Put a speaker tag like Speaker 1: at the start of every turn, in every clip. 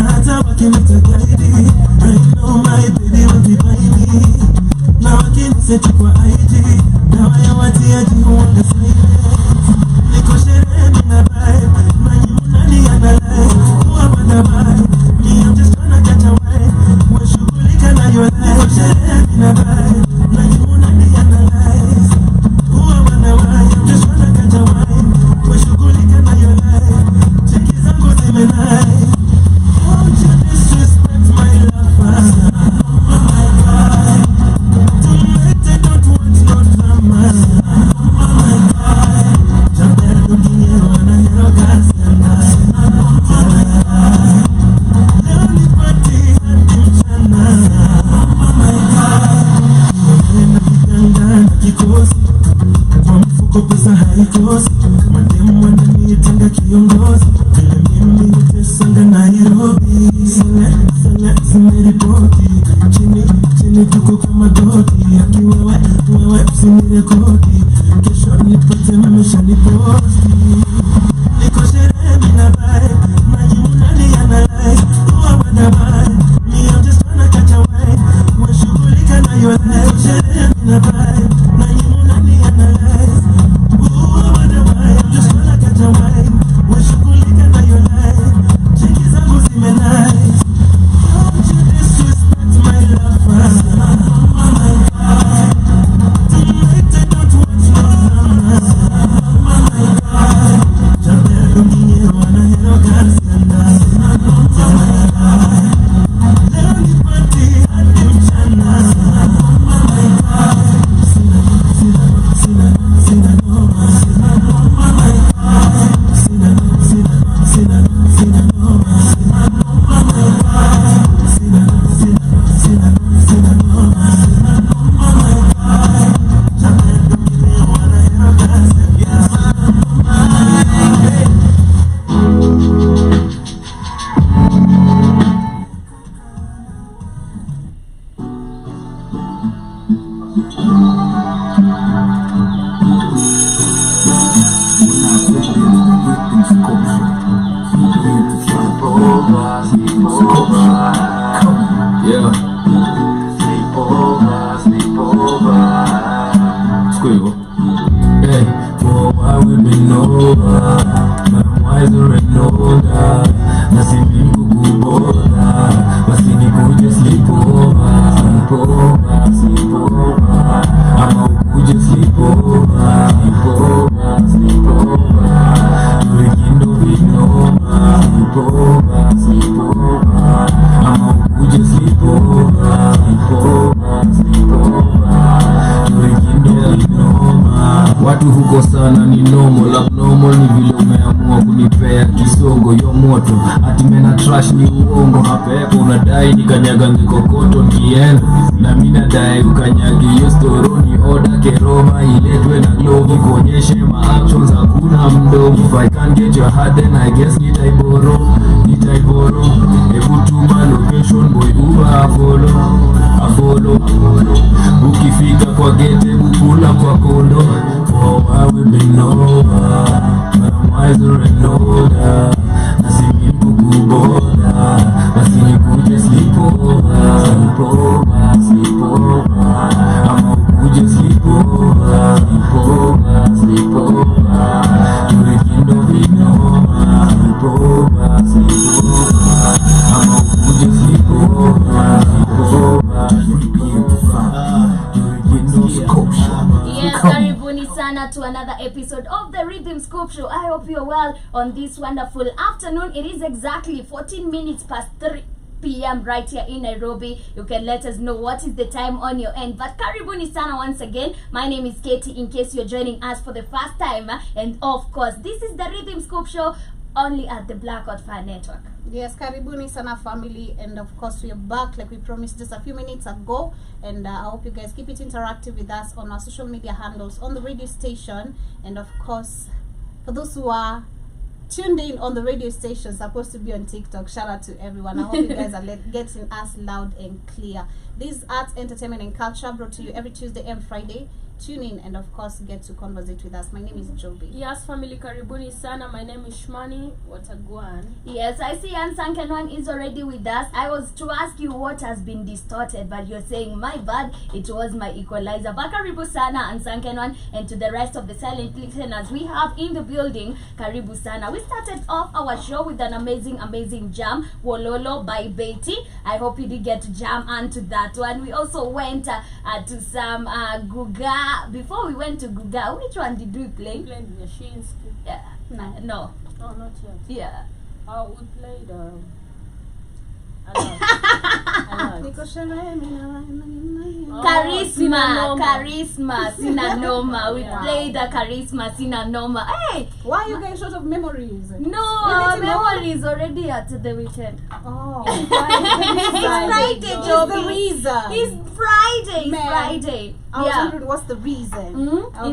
Speaker 1: hata wakinitagaidi. I know my baby will be by me. Na wakiniseti kwa IG, dawa ya watiaji huwanga silence. Niko sherehe mina vibe, na nyimuna analyze. Huwa wanabai, me I'm just tryna catch a wine. Washughulika na your life. Niko sherehe mina vibe, na nyimuna analyze. Huwa wanabai, I'm just tryna catch a wine. Washughulika na your life. Cheki zangu zimenai. Don't you disrespect my lover. Oh my God. Tonight I don't want no drama. Oh my God. Jambera dunia wana hero gas yana. Oh my God. Leo ni party hadi mchana. Oh my God. Nenda kiganga na kikosi. Kwa mfuko pesa haikosi. Mademu wananiitanga kiongozi. Vile mimi nitesanga Nairobi. Sele zimeripoti. Chini tuko kwa magoti. Akiwewe usinirekodi. Kesho nipate mmeshaniposti. Niko sherehe mina vibe. Majimuna analyze. Huwa wanabai. Me I'm just tryna catch a wine. Washughulika na your life. Niko sherehe mina vibe. Majimuna analyze. Huwa wanabai. I'm just tryna catch a wine. Washughulika na your life. Cheki zangu zimenai. Don't you disrespect my lover. Oh my God. Tonight I don't want no drama. Oh my God. Jambera dunia wana hero gas yana. Oh my God. Leo ni party hadi mchana. Oh my God. Sina noma. Oh my God. Sina noma. Oh my God. Sina noma. Oh my God. Jambera dunia wana hero gas yana. Squeal. Hey, for a while we've been over, but I'm wiser and older. Nasi mingu kubola, basi nikuje sleep over. Ama ukuje sleep over. Tulikindo vinoma. Sleep over. Ama ukuje sleep over. Tulikindo vinoma. Watu huko sana ni normal, abnormal ni vile umeamua kunipea kisongo yo moto. Ati mena trash ni uongo, hapepo unadai nikanyaga ngikokoto nikienda. Na mina dai ukanyagi hiyo storoni, order keroma iletwe na glove kuonyeshe ma actions hakuna mdomo. If I can't get your heart then I guess nitaiboro. Ebu tuma location boy uba follow. Ukifika kwa gate bukula kwa kondo. For a while we've been over, but I'm wiser and older. Nasi mingu kubola, basi nikuje sleep over. Ama ukuje sleep over. Tulikindo vinoma. Ama ukuje sleep over.
Speaker 2: Yes, karibuni sana to another episode of the Rythym Scoop Show. I hope you're well on this wonderful afternoon. It is exactly 14 minutes past 3 p.m. right here in Nairobi. You can let us know what is the time on your end. But karibuni sana once again. My name is Katty in case you're joining us for the first time. And of course, this is the Rythym Scoop Show only at the Blackout Fire Network.
Speaker 3: Yes, karibuni sana family, and of course we are back like we promised just a few minutes ago, and I hope you guys keep it interactive with us on our social media handles, on the radio station, and of course for those who are tuned in on the radio station, supposed to be on TikTok, shout out to everyone. I hope you guys are getting us loud and clear. This is Arts, Entertainment and Culture, brought to you every Tuesday and Friday tune in and of course get to conversate with us. My name is Joby.
Speaker 4: Yes, family, karibuni sana. My name is Shmoney. Watagwan.
Speaker 2: Yes, I see Unsung One is already with us. I was to ask you what has been distorted, but you're saying my bad, it was my equalizer. But karibu sana Unsung One, and to the rest of the silent listeners we have in the building, karibu sana. We started off our show with an amazing jam, Wololo by Betty. I hope you did get to jam onto that one. We also went to some Guga. Before we went to Guga, which one did we play?
Speaker 4: We played Yashinsky.
Speaker 2: Yeah. No.
Speaker 4: Oh, not yet.
Speaker 2: Yeah.
Speaker 4: We played a lot.
Speaker 2: Charisma, Sina Noma. We played the Charisma, Sina Noma. Hey!
Speaker 3: Why are you guys short of memories?
Speaker 2: No, our memories already at the weekend.
Speaker 3: Oh,
Speaker 2: Friday,
Speaker 3: It's
Speaker 2: Friday.
Speaker 3: Man.
Speaker 2: Friday.
Speaker 3: I was wondering what's the reason. Okay.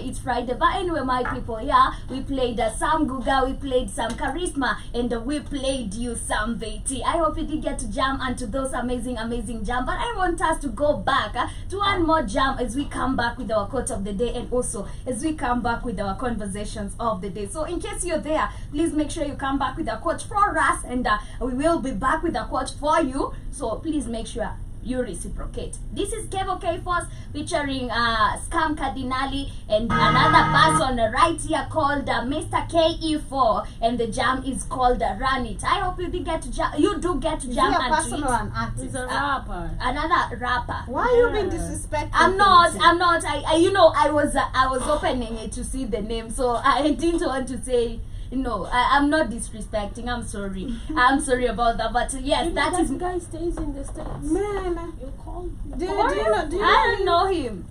Speaker 2: It's Friday. But anyway, my people, yeah, we played some Guga, we played some Charisma, and we played you some Betty. I hope you did get to jam onto those amazing jam. But I want us to go back to one more jam as we come back with our quote of the day, and also as we come back with our conversations of the day. So in case you're there, please make sure you come back with a quote for us, and we will be back with a quote for you. So please make sure you reciprocate. This is Kevo K-Force featuring Scam Cardinali and another person right here called Mr. KE4, and the jam is called Run It. I hope you did get to jam. You do get to jam.
Speaker 3: Is he a person or an artist?
Speaker 4: He's a rapper.
Speaker 2: Another rapper.
Speaker 3: Why are you being disrespectful?
Speaker 2: I'm not. I was opening it to see the name, so I didn't want to say. No, I'm not disrespecting. I'm sorry. I'm sorry about that. But yes, that is.
Speaker 4: Guy stays in the States.
Speaker 3: Man,
Speaker 4: You called.
Speaker 3: do you
Speaker 2: I don't know him.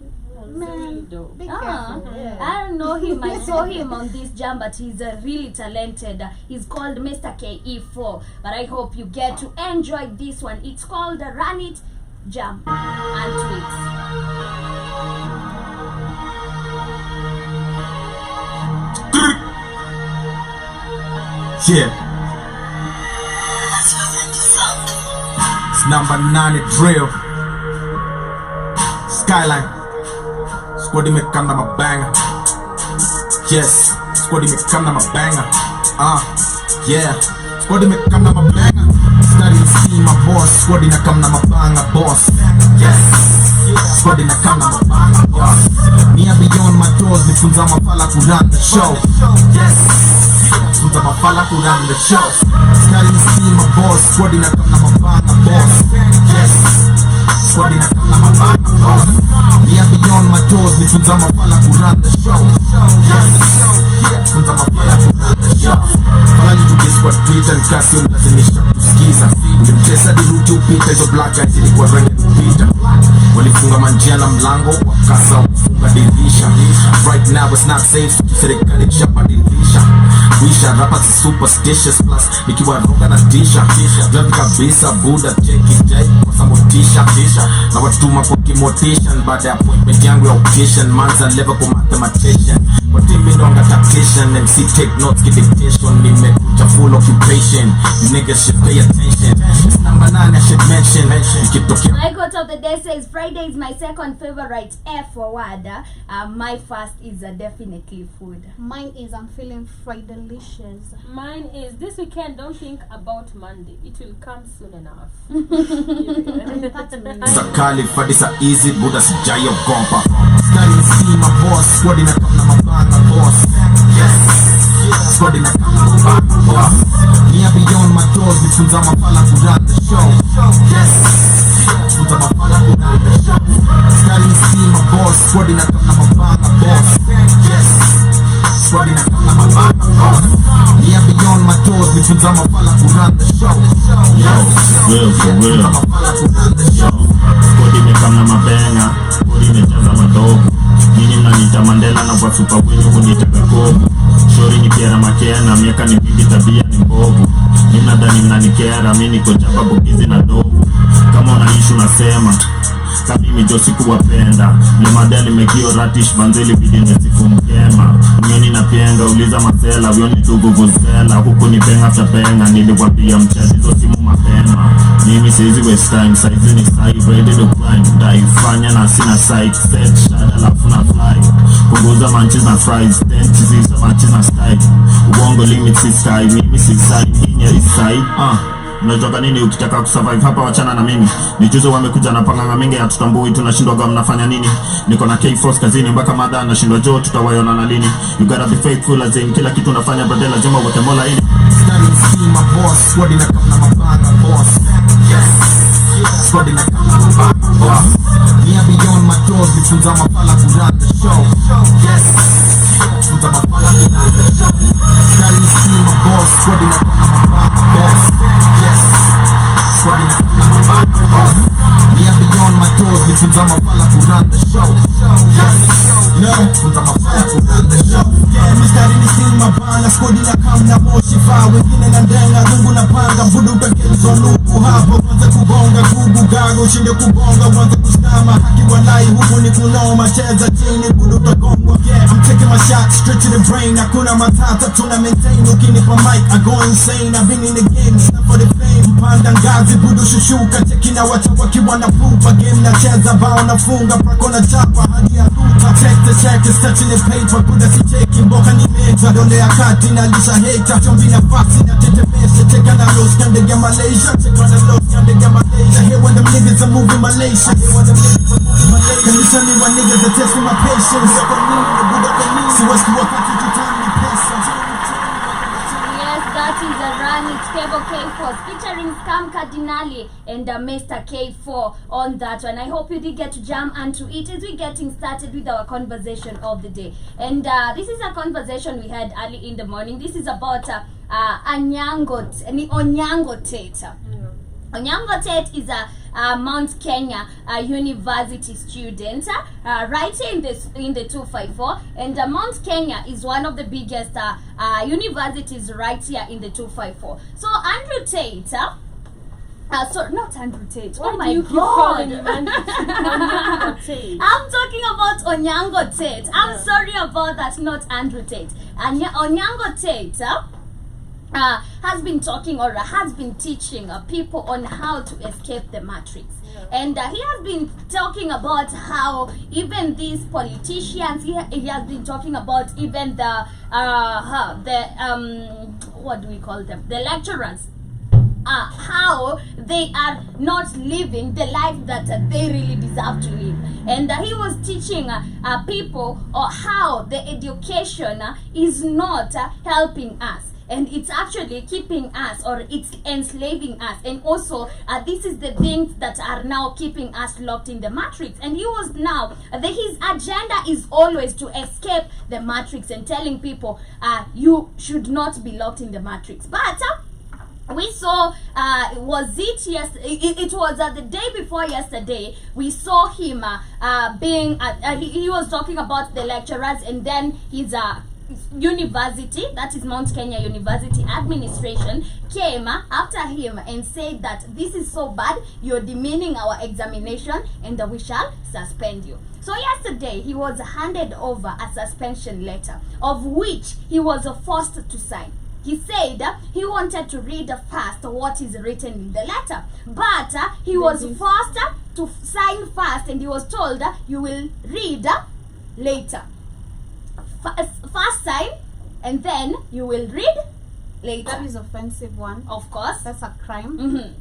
Speaker 3: Man,
Speaker 4: Dope.
Speaker 3: be careful. Yeah.
Speaker 2: I don't know him. I saw him on this jam, but he's really talented. He's called Mr. KE4. But I hope you get to enjoy this one. It's called Run It, Jam and Tweets.
Speaker 1: Yeah. It's number 9 drill. Skyline. Squaddy me come na mabanger. Yes. Squaddy me come na mabanger. Yeah. Squaddy me come na mabanger. Study to see my boss. Squaddy na come na mabanger boss. Yes. Squaddy na come na mabanger boss. Me a beyond my doors. Nifunza mafala ku run the show. Yes. Nifunza mafala ku run the show. Study to see my boss. Squaddy na come na mabanger boss. Yes. Squaddy na come na mabanger boss. Me a beyond my doors. Nifunza mafala ku run the show. Yes. Nifunza mafala ku run the show. Fala ni kujesi kwa Twitter nikasi umlazimisha kusikiza. Ulimtesa diruti upita hizo black guys ilikuwa rangi kupita. Walifunga manjia na mlango wakasa wakufunga dirisha. Right now it's not safe, serikali kishabadilisha. Kuisha rapa si superstitious plus nikiwa roga na tisha. Javi kabisa buda cheki jai kwa samotisha. Na watuma kwa kimotation baada ya appointment yangu ya occasion. Manza level kwa mathematician. Kwa timi ndonga tactician. MC take notes give dictation. Nimekuja full occupation. You niggas should pay attention. It's number 9 I should mention.
Speaker 2: My quote of the day says Friday is my second favorite F word. My first is definitely food.
Speaker 3: Mine is I'm feeling Friday-licious.
Speaker 4: Mine is this weekend. Don't think about Monday. It will come soon enough.
Speaker 1: Zakali fadisa easy buda sijayo gompa. Study see my boss. Squaddy na come na mabanga boss. Yes. Squaddy na come na mabanga boss. Me a beyond my doors. Nifunza mafala ku run the show. Yes. Nifunza mafala ku run the show. Study see my boss. Squaddy na come na mabanga boss. Yes. Squaddy na come na mabanga boss. Me a beyond my doors. Nifunza mafala ku run the show. Yes. Nifunza mafala ku run the show.
Speaker 5: Squaddy me come na mabenga. Squaddy me jaza madogo. Nini mnanita Mandela na kwa super wenye kunitaka kobu. Shori ni kiera makea na miaka ni mingi tabia ni mbovu. Nina dhani mnanikera mimi niko japa bukizi na dogo. Kama unaishu nasema Kamimi jo siku wapenda Lemadeli mekio ratish banzeli bidine siku mkema Mweni na pienga uliza masela Wioni tugu guzela Huku ni benga tabenga Niliwapia mchaji zo simu mapema Mimi siwezi waste time, saizi ni side, ready to grind. Ndaifanya na sina sight, set shot alafu na fly. Punguza manches na fries, dent zisa manches na style. Uongo limit si sky, mimi si side, inye is side. Unatoka nini ukitaka kusurvive hapa, wachana na mimi. Nijuze wamekuja na panganga mingi ya tutambui, tunashindwa kama mnafanya nini. Niko na K-Force kazini mpaka madha anashindwa jo, tutawaiona na lini. You gotta be faithful as in kila kitu unafanya brother, lazima uweke mola ini.
Speaker 1: Starting to see my boss, squad in a come na mabanga boss. Yes, squad in a come na mabanga boss. Me and beyond my doors, vifunza mapala to run the show. Yes, vifunza mapala to run the show. Starting to see my boss, squad in a come na mabanga boss. Yes, squad in a come na mabanga boss. Me and beyond my doors, vifunza mapala to run the show. Yes, vifunza mapala to run the show. Yeah, me starting to see my band, squad in a come na moshi fa. Wengine na ndenga, Mungu na panga, mbudu pekenzo luku hapo. Mwanza kubonga, kubugago, ushinde kubonga, mwanza kustama. Haki walai, huku ni kunoma, cheza chini, budu takongwa. Yeah, I'm taking my shot straight to the brain. Hakuna matata, tuna maintain. Ukinipa mic, I go insane. I've been in the game, it's not for the fame. Mpanda ngazi, budu shushuka. Cheki na wacha wakiwa na pupa. Game na cheza, bao na funga. Prako na chapa, hadi ya luta. Check the check, it's touching the paper. Kuda si cheki, mboka ni meja. Dole ya Katty, na lisha hater. Chombi na fasi, na tetemesha. Cheka na los, kandege Malaysia. Cheka na los, kandege Malaysia. Here when them niggas are moving Malaysia. Here when them niggas are moving Malaysia. Can you tell me why niggas are testing my patience? So what's the wakati to time me patience?
Speaker 2: Yes, that is a run. It's Cable K4 featuring Scam Cardinali and Mr. K4 on that one. I hope you did get to jam onto it as we're getting started with our conversation of the day. And this is a conversation we had early in the morning. This is about Onyango Tate. Onyango Tate is a Mount Kenya University student right here in the 254, and Mount Kenya is one of the biggest universities right here in the 254. So Andrew Tate, not Andrew Tate.
Speaker 4: Why
Speaker 2: oh my
Speaker 4: do you keep
Speaker 2: God!
Speaker 4: calling him Onyango Tate?
Speaker 2: I'm talking about Onyango Tate. I'm sorry about that, not Andrew Tate. Onyango Tate has been talking or has been teaching people on how to escape the matrix. And he has been talking about how even these politicians, he has been talking about even the what do we call them, the lecturers, how they are not living the life that they really deserve to live. And he was teaching people how the education is not helping us, and it's actually keeping us, or it's enslaving us. And also this is the things that are now keeping us locked in the matrix. And he was now his agenda is always to escape the matrix and telling people you should not be locked in the matrix. But we saw was it yesterday? It was the day before yesterday. We saw him being he was talking about the lecturers, and then his university, that is Mount Kenya University administration, came after him and said that this is so bad, you're demeaning our examination, and we shall suspend you. So yesterday he was handed over a suspension letter, of which he was forced to sign. He said he wanted to read first what is written in the letter, but he was forced to sign first, and he was told you will read later. First sign, and then you will read later.
Speaker 3: That is offensive one.
Speaker 2: Of course.
Speaker 3: That's a crime.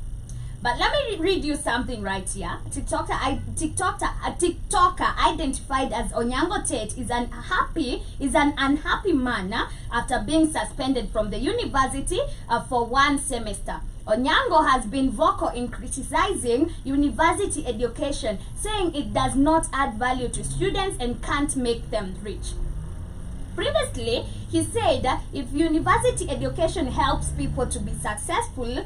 Speaker 2: But let me read you something right here. A TikToker identified as Onyango Tate is an unhappy man after being suspended from the university for 1 semester. Onyango has been vocal in criticizing university education, saying it does not add value to students and can't make them rich. Previously, he said if university education helps people to be successful,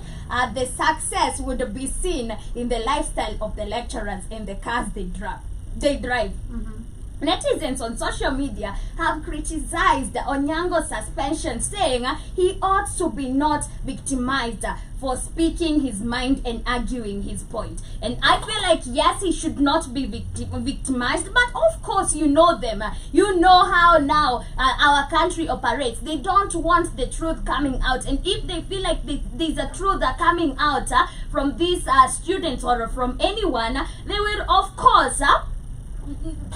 Speaker 2: the success would be seen in the lifestyle of the lecturers and the cars they drive. Netizens on social media have criticized Onyango's suspension, saying he ought to be not victimized for speaking his mind and arguing his point. And I feel like, yes, he should not be victimized, but of course, you know them. You know how now our country operates. They don't want the truth coming out, and if they feel like there's a truth coming out from these students or from anyone, they will, of course,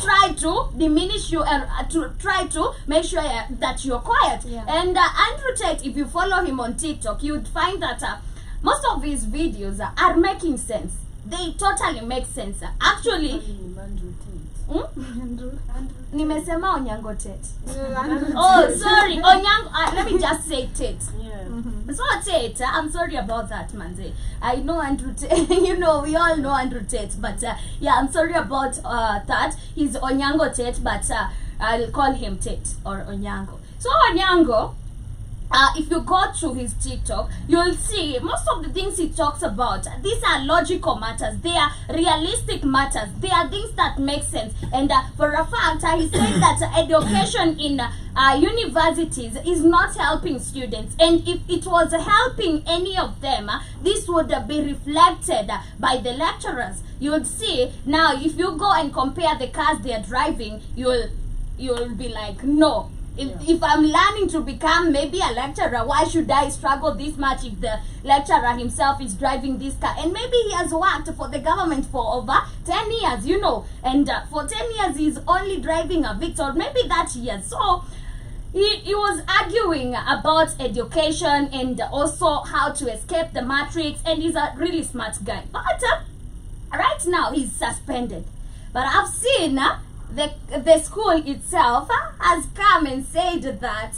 Speaker 2: try to diminish you and to try to make sure that you're quiet. And Andrew Tate, if you follow him on TikTok, you would find that most of his videos are making sense. They totally make sense. Actually, nimesema Onyango Tate. Oh, sorry, Onyango. Let me just say Tate. So Tate, I'm sorry about that, manze. I know Andrew Tate. You know, we all know Andrew Tate, but yeah, I'm sorry about that. He's Onyango Tate, but I'll call him Tate or Onyango. So Onyango, if you go to his TikTok, you'll see most of the things he talks about. These are logical matters. They are realistic matters. They are things that make sense. And for a fact, he said that education in universities is not helping students. And if it was helping any of them, this would be reflected by the lecturers. You would see now, if you go and compare the cars they are driving, you'll be like, no. If I'm learning to become maybe a lecturer, why should I struggle this much if the lecturer himself is driving this car? And maybe he has worked for the government for over 10 years, you know. And for 10 years, he's only driving a Victor, maybe that year. So he was arguing about education and also how to escape the matrix. And he's a really smart guy. But right now, he's suspended. But I've seen the school itself has come and said that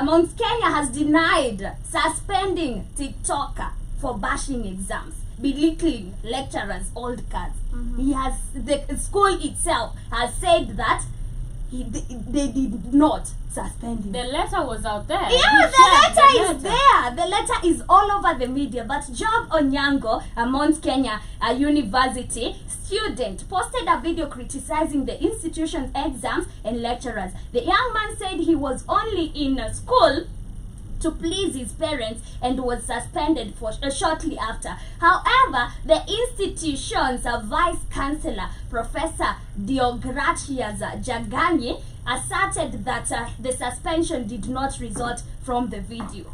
Speaker 2: Mount Kenya has denied suspending TikToker for bashing exams, belittling lecturers' old cards. The school itself has said that they did not suspend him.
Speaker 4: The letter was out there.
Speaker 2: Yeah, the letter is there. The letter is all over the media. But Job Onyango, a Mount Kenya University student, posted a video criticizing the institution's exams and lecturers. The young man said he was only in school to please his parents and was suspended for shortly after. However, the institution's vice chancellor, Professor Deogratias Jagani, asserted that the suspension did not result from the video.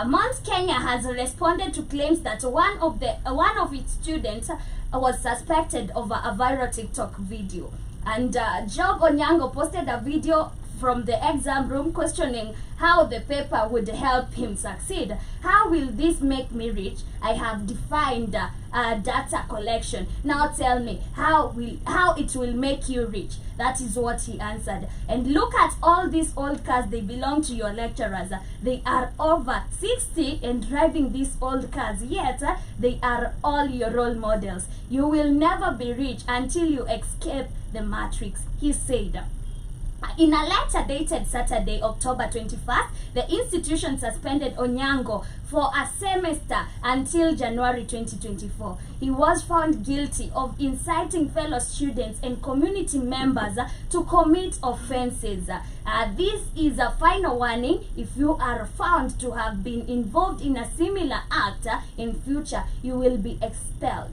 Speaker 2: Mount Kenya has responded to claims that one of its students was suspected over a viral TikTok video. And Job Onyango posted a video from the exam room questioning how the paper would help him succeed. How will this make me rich? I have defined data collection. Now tell me how it will make you rich. That is what he answered. And look at all these old cars. They belong to your lecturers. They are over 60 and driving these old cars, yet they are all your role models. You will never be rich until you escape the matrix, he said. In a letter dated Saturday, October 21st, the institution suspended Onyango for a semester until January 2024. He was found guilty of inciting fellow students and community members to commit offenses. This is a final warning. If you are found to have been involved in a similar act in future, you will be expelled.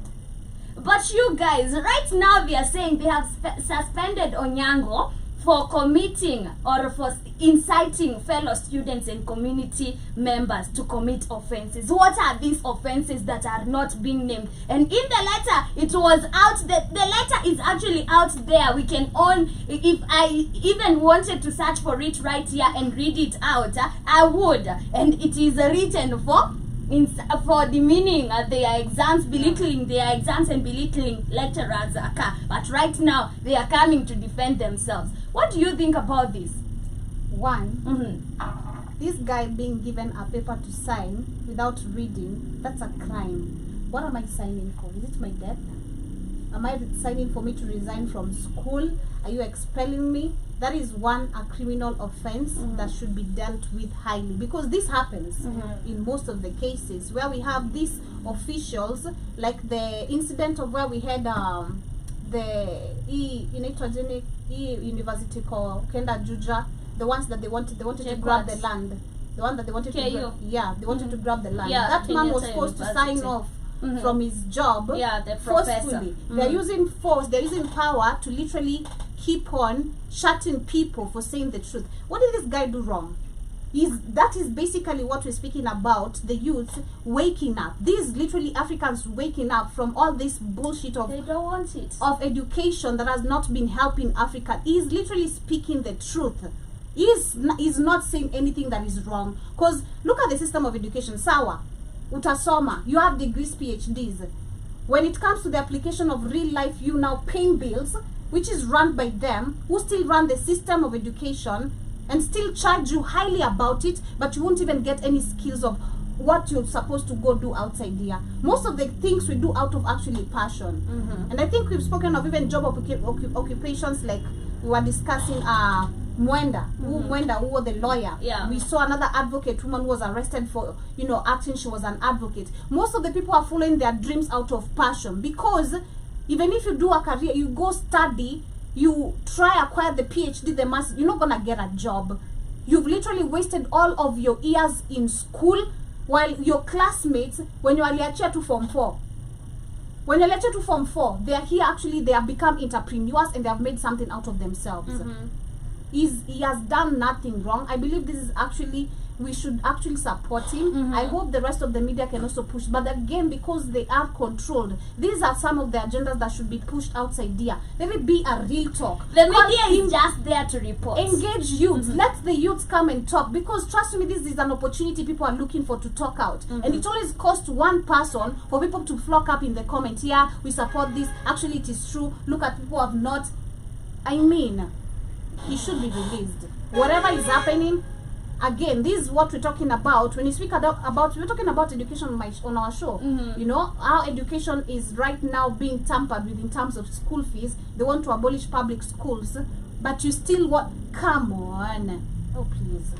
Speaker 2: But you guys, right now they are saying they have suspended Onyango for committing or for inciting fellow students and community members to commit offenses. What are these offenses that are not being named? And in the letter, it was out, the letter is actually out there. We can own, if I even wanted to search for it right here and read it out, I would. And it is written for demeaning their exams, belittling their exams and belittling lecturers. But right now, they are coming to defend themselves. What do you think about this?
Speaker 3: One, this guy being given a paper to sign without reading, that's a crime. What am I signing for? Is it my death? Am I signing for me to resign from school? Are you expelling me? That is a criminal offense that should be dealt with highly, because this happens in most of the cases where we have these officials, like the incident of where we had the university called Kenda Juja, the ones that they wanted to grab the land. The one that they wanted to grab, they wanted to grab the land.
Speaker 2: Yeah,
Speaker 3: that man was forced to sign off from his job
Speaker 2: the professor.
Speaker 3: forcefully. They're using force, they're using power to literally keep on shutting people for saying the truth. What did this guy do wrong? That is basically what we're speaking about, the youth waking up. These literally Africans waking up from all this bullshit of
Speaker 2: they don't want it.
Speaker 3: Of education that has not been helping Africa. He's literally speaking the truth. He's not saying anything that is wrong. Because look at the system of education. Sawa, utasoma, you have degrees, PhDs. When it comes to the application of real life, you now paying bills, which is run by them, who still run the system of education and still charge you highly about it, but you won't even get any skills of what you're supposed to go do outside here. Most of the things we do out of actually passion. And I think we've spoken of even job occupations, like we were discussing Mwenda, who was the lawyer. We saw another advocate woman who was arrested for, acting. She was an advocate. Most of the people are following their dreams out of passion, because even if you do a career, you go study, you try acquire the PhD, the master, you're not gonna get a job. You've literally wasted all of your years in school, while your classmates, when you are lectured to Form 4, when you're lectured to Form 4, they are here actually, they have become entrepreneurs and they have made something out of themselves. He has done nothing wrong. I believe this is actually, we should actually support him. I hope the rest of the media can also push, but again, because they are controlled, these are some of the agendas that should be pushed outside here. Let it be a real talk.
Speaker 2: The media is just there to report.
Speaker 3: Engage youth. Let the youth come and talk, because trust me, this is an opportunity people are looking for to talk out. And it always costs one person for people to flock up in the comment. Yeah, we support this. Actually, it is true. Look at people who have not. I mean, he should be released. Whatever is happening, again, this is what we're talking about when you speak about we're talking about education on our show. You know, our education is right now being tampered with in terms of school fees. They want to abolish public schools, but you still want, come on, oh please.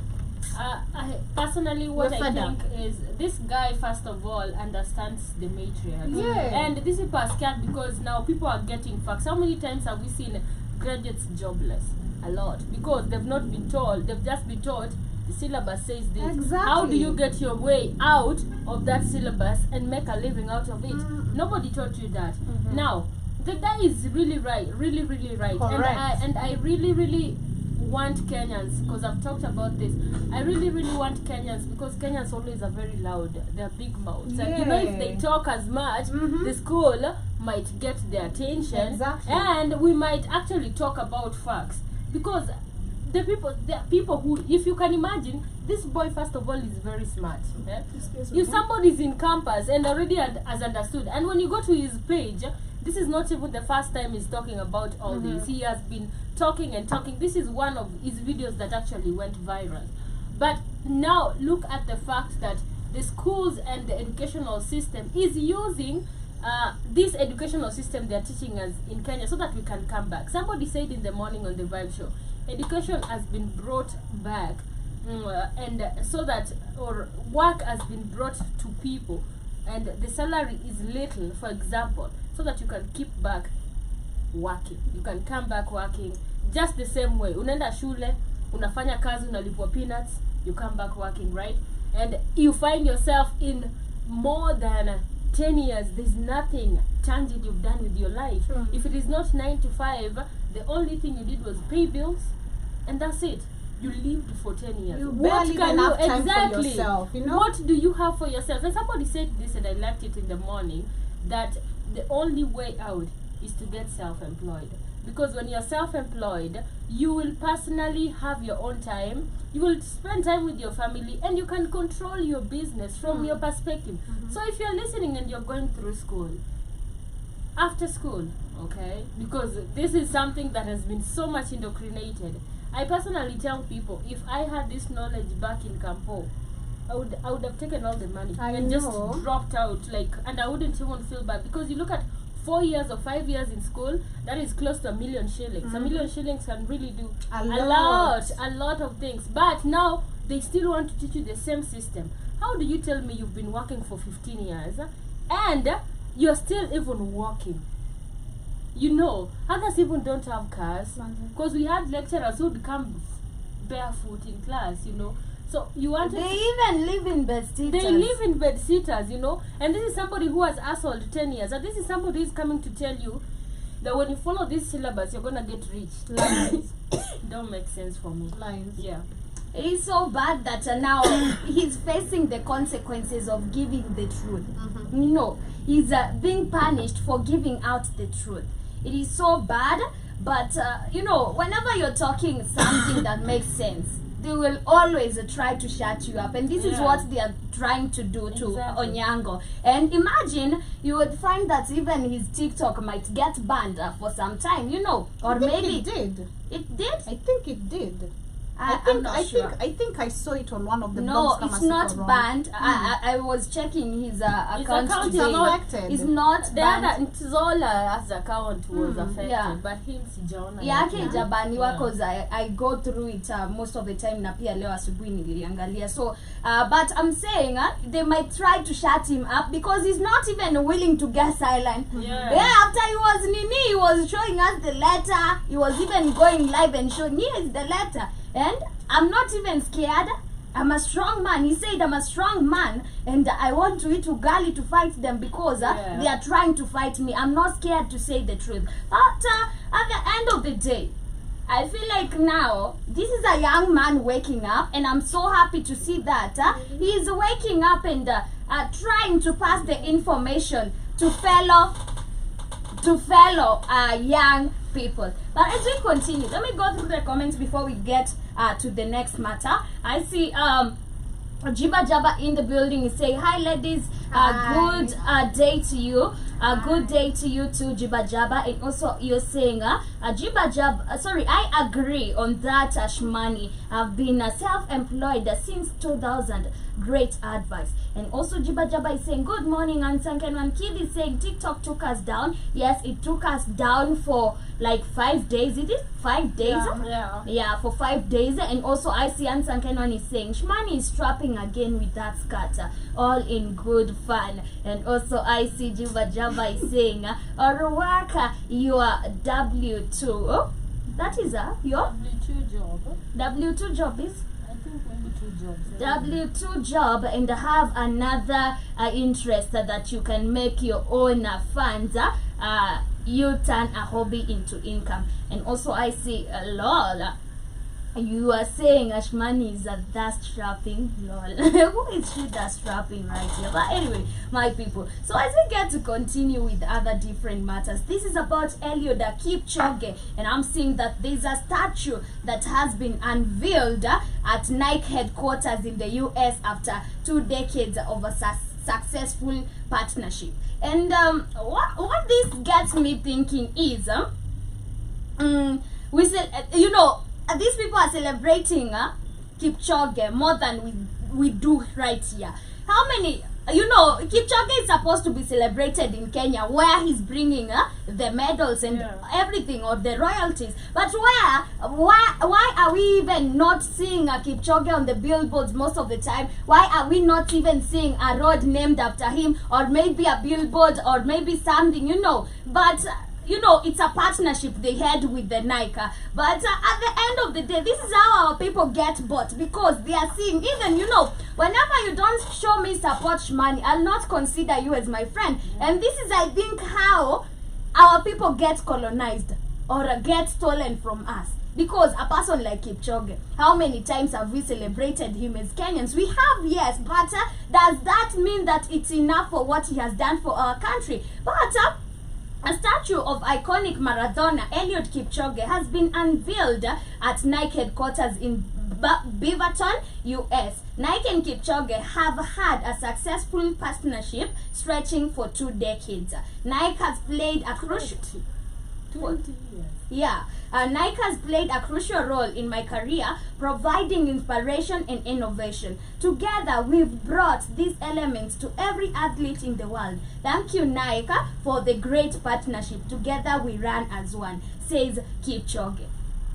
Speaker 4: I personally, what I think is, this guy first of all understands the matriarch, and these people are scared because now people are getting facts. How many times have we seen graduates jobless? A lot, because they've not been told, they've just been taught the syllabus says this.
Speaker 3: Exactly.
Speaker 4: How do you get your way out of that syllabus and make a living out of it? Nobody taught you that. Now, the guy is really right, really right. And I really want Kenyans, because I've talked about this. I really want Kenyans, because Kenyans always are very loud. They're big mouths. And you know, if they talk as much, the school might get their attention, and we might actually talk about facts. Because there are people who, if you can imagine, this boy first of all is very smart. If somebody's in campus and already has understood, and when you go to his page, this is not even the first time he's talking about all this. He has been talking and talking. This is one of his videos that actually went viral. But now look at the fact that the schools and the educational system is using this educational system they are teaching us in Kenya so that we can come back. Somebody said in the morning on the Vibe Show, education has been brought back, and so that, or work has been brought to people, and the salary is little, for example, so that you can keep back working. You can come back working just the same way. Unaenda shule, unafanya kazi, unalipwa peanuts, you come back working, right? And you find yourself in more than 10 years, there's nothing tangible you've done with your life. If it is not 9 to 5, the only thing you did was pay bills, and that's it. You lived for 10 years.
Speaker 3: What can you for yourself, you know?
Speaker 4: What do you have for yourself? And somebody said this, and I liked it in the morning, that the only way out is to get self-employed. Because when you're self-employed, you will personally have your own time, you will spend time with your family, and you can control your business from your perspective. So if you're listening and you're going through school, after school, okay, because this is something that has been so much indoctrinated, I personally tell people, if I had this knowledge back in Campo, I would have taken all the money and just dropped out, like, and I wouldn't even feel bad, because you look at 4 years or 5 years in school, that is close to 1 million shillings. 1 million shillings can really do a lot of things. But now they still want to teach you the same system. How do you tell me you've been working for 15 years and you're still even working? you know, others even don't have cars. Because we had lecturers who would come barefoot in class, you know. So you want
Speaker 2: They even live in bed sitters.
Speaker 4: They live in bed sitters, you know. And this is somebody who has hustled 10 years. And this is somebody who is coming to tell you that when you follow this syllabus, you're gonna get rich.
Speaker 3: Lies.
Speaker 4: Don't make sense for me.
Speaker 3: Lies.
Speaker 4: Yeah.
Speaker 2: It is so bad that now he's facing the consequences of giving the truth. You know, he's being punished for giving out the truth. It is so bad, but you know, whenever you're talking something that makes sense, they will always try to shut you up, and this is what they are trying to do to Onyango. And imagine, you would find that even his TikTok might get banned for some time, you know, or maybe
Speaker 3: it did.
Speaker 2: It did.
Speaker 3: I think it did.
Speaker 2: I'm not sure.
Speaker 3: I think I saw it on one of the
Speaker 2: No,
Speaker 3: blogs.
Speaker 2: it's not banned. I was checking his account
Speaker 4: account
Speaker 2: today.
Speaker 4: is not
Speaker 3: affected.
Speaker 2: It's not
Speaker 4: The
Speaker 2: banned.
Speaker 4: other Ntizola's account was affected,
Speaker 2: yeah.
Speaker 4: but him sijaona.
Speaker 2: Yake
Speaker 4: yake.
Speaker 2: ijabaniwa cause I go through it most of the time, na pia leo asubuhi niliangalia. So but I'm saying they might try to shut him up because he's not even willing to get silent.
Speaker 4: Yeah.
Speaker 2: After he was showing us the letter. He was even going live and showing here's the letter. And I'm not even scared. I'm a strong man. He said I'm a strong man and I want to eat ugali to fight them because they are trying to fight me. I'm not scared to say the truth. But at the end of the day, I feel like now this is a young man waking up, and I'm so happy to see that he's waking up and trying to pass the information to fellow young people. But as we continue, let me go through the comments before we get to the next matter. I see Jiba Jaba in the building is saying, hi ladies, good day to you. Good day to you too, Jiba Jaba. And also you're saying, Jiba Jaba, sorry, I agree on that, Shmoney. I've been self-employed since 2000. Great advice. And also Jiba Jaba is saying, good morning, and Sankenwan Kid is saying, TikTok took us down. Yes, it took us down for like 5 days. Is it 5 days? Yeah, for 5 days. And also I see Ansankenwan is saying, Shmoney is strapping again with that scatter. All in good fun. And also I see Jiba Jaba is saying, Orwaka, your W2. Oh, that is your
Speaker 4: W2 job.
Speaker 2: W2 job is?
Speaker 4: I think maybe 2 jobs.
Speaker 2: W2 job, and have another interest that you can make your own funds. You turn a hobby into income. And also I see lol, you are saying Shmoney is a dust strapping. Lol. Who is she dust strapping right here? But anyway, my people, so as we get to continue with other different matters, this is about Eliud Kipchoge, and I'm seeing that there's a statue that has been unveiled at Nike headquarters in the US after 2 decades of a successful partnership. And what this gets me thinking is we said, you know, these people are celebrating Kipchoge more than we do right here. How many, you know, Kipchoge is supposed to be celebrated in Kenya, where he's bringing the medals and everything, or the royalties. But why are we even not seeing Kipchoge on the billboards most of the time? Why are we not even seeing a road named after him, or maybe a billboard, or maybe something, you know? But you know, it's a partnership they had with the Nike. But at the end of the day, this is how our people get bought, because they are seeing, even, you know, whenever you don't show me support money, I'll not consider you as my friend. And this is, I think, how our people get colonized or get stolen from us. Because a person like Kipchoge, how many times have we celebrated him as Kenyans? We have, yes, but does that mean that it's enough for what he has done for our country? But a statue of iconic marathoner Eliud Kipchoge has been unveiled at Nike headquarters in Beaverton, US. Nike and Kipchoge have had a successful partnership stretching for 2 decades. Nike has played a crucial
Speaker 4: 20 years.
Speaker 2: Yeah, Nike has played a crucial role in my career, providing inspiration and innovation. Together, we've brought these elements to every athlete in the world. Thank you, Nike, for the great partnership. Together, we run as one, says Kipchoge.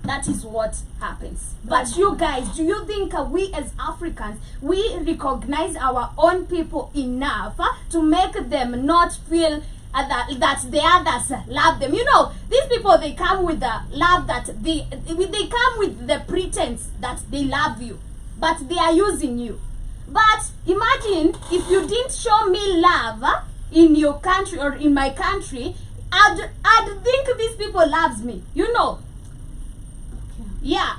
Speaker 2: That is what happens. But you guys, do you think we as Africans, we recognize our own people enough to make them not feel that the others love them. You know, these people, they come with the love that they come with the pretense that they love you, but they are using you. But imagine if you didn't show me love in your country or in my country, I'd think these people loves me. You know.
Speaker 3: Okay.
Speaker 2: Yeah.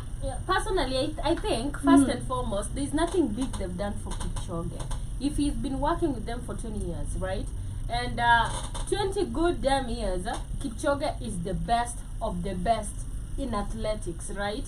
Speaker 4: Personally, I think first and foremost, there's nothing big they've done for Kipchoge. If he's been working with them for 20 years, right? And 20 good damn years, Kipchoge is the best of the best in athletics, right?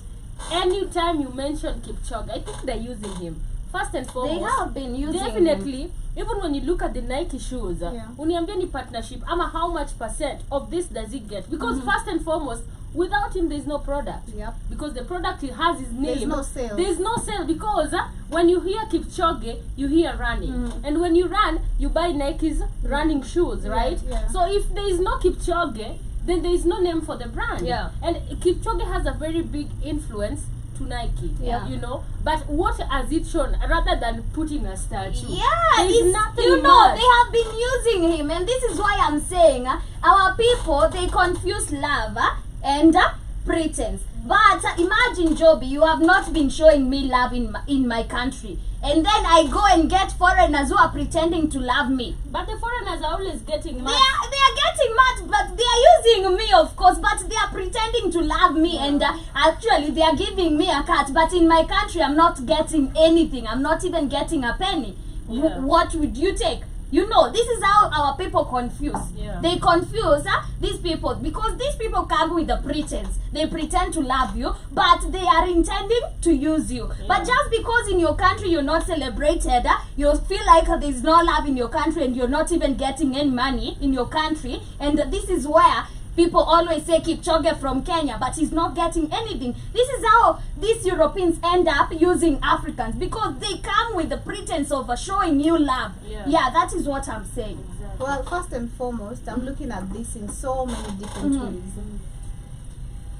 Speaker 4: Anytime you mention Kipchoge, I think they're using him. First and foremost,
Speaker 2: They have been using
Speaker 4: definitely
Speaker 2: him.
Speaker 4: Even when you look at the Nike shoes,
Speaker 3: Yeah.
Speaker 4: uniambia ni partnership, ama how much percent of this does he get? Because first and foremost, without him there's no product.
Speaker 3: Yep.
Speaker 4: Because the product he has his name.
Speaker 3: There's no sale.
Speaker 4: There's no sale because when you hear Kipchoge, you hear running. And when you run, you buy Nike's running shoes, right?
Speaker 3: Yeah.
Speaker 4: So if there is no Kipchoge, then there is no name for the brand.
Speaker 2: Yeah.
Speaker 4: And Kipchoge has a very big influence to Nike.
Speaker 2: Yeah.
Speaker 4: You know, but what has it shown rather than putting a statue?
Speaker 2: Yeah,
Speaker 4: There's
Speaker 2: it's,
Speaker 4: nothing
Speaker 2: you know,
Speaker 4: much.
Speaker 2: they have been using him, and this is why I'm saying our people, they confuse love and pretense. But imagine, Joby, you have not been showing me love in my country, and then I go and get foreigners who are pretending to love me.
Speaker 4: But the foreigners are always getting mad.
Speaker 2: They are getting mad, but they are using me, of course, but they are pretending to love me, and actually they are giving me a cut, but in my country I'm not getting anything. I'm not even getting a penny.
Speaker 4: Yeah.
Speaker 2: What would you take? You know, this is how our people confuse.
Speaker 4: Yeah.
Speaker 2: They confuse these people because these people come with a pretense. They pretend to love you, but they are intending to use you. But just because in your country you're not celebrated, you feel like there's no love in your country and you're not even getting any money in your country. And this is where people always say Kipchoge from Kenya, but he's not getting anything. This is how these Europeans end up using Africans, because they come with the pretense of showing you love.
Speaker 4: Yeah.
Speaker 2: That is what I'm saying.
Speaker 4: Exactly.
Speaker 3: Well, first and foremost, I'm looking at this in so many different ways.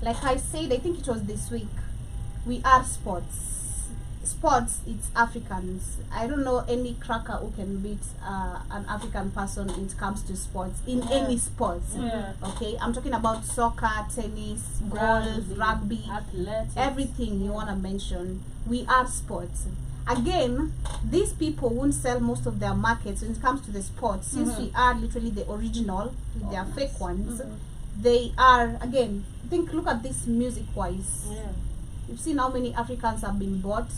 Speaker 3: Like I said, I think it was this week, we are sports. Sports, it's Africans. I don't know any cracker who can beat an African person when it comes to sports, in any sports.
Speaker 4: Yeah.
Speaker 3: Okay, I'm talking about soccer, tennis, golf, rugby,
Speaker 4: athletics,
Speaker 3: everything you want to mention. We are sports. Again, these people won't sell most of their markets when it comes to the sports, since we are literally the original with their fake ones. They are, again, look at this music wise.
Speaker 4: Yeah.
Speaker 3: You've seen how many Africans have been bought.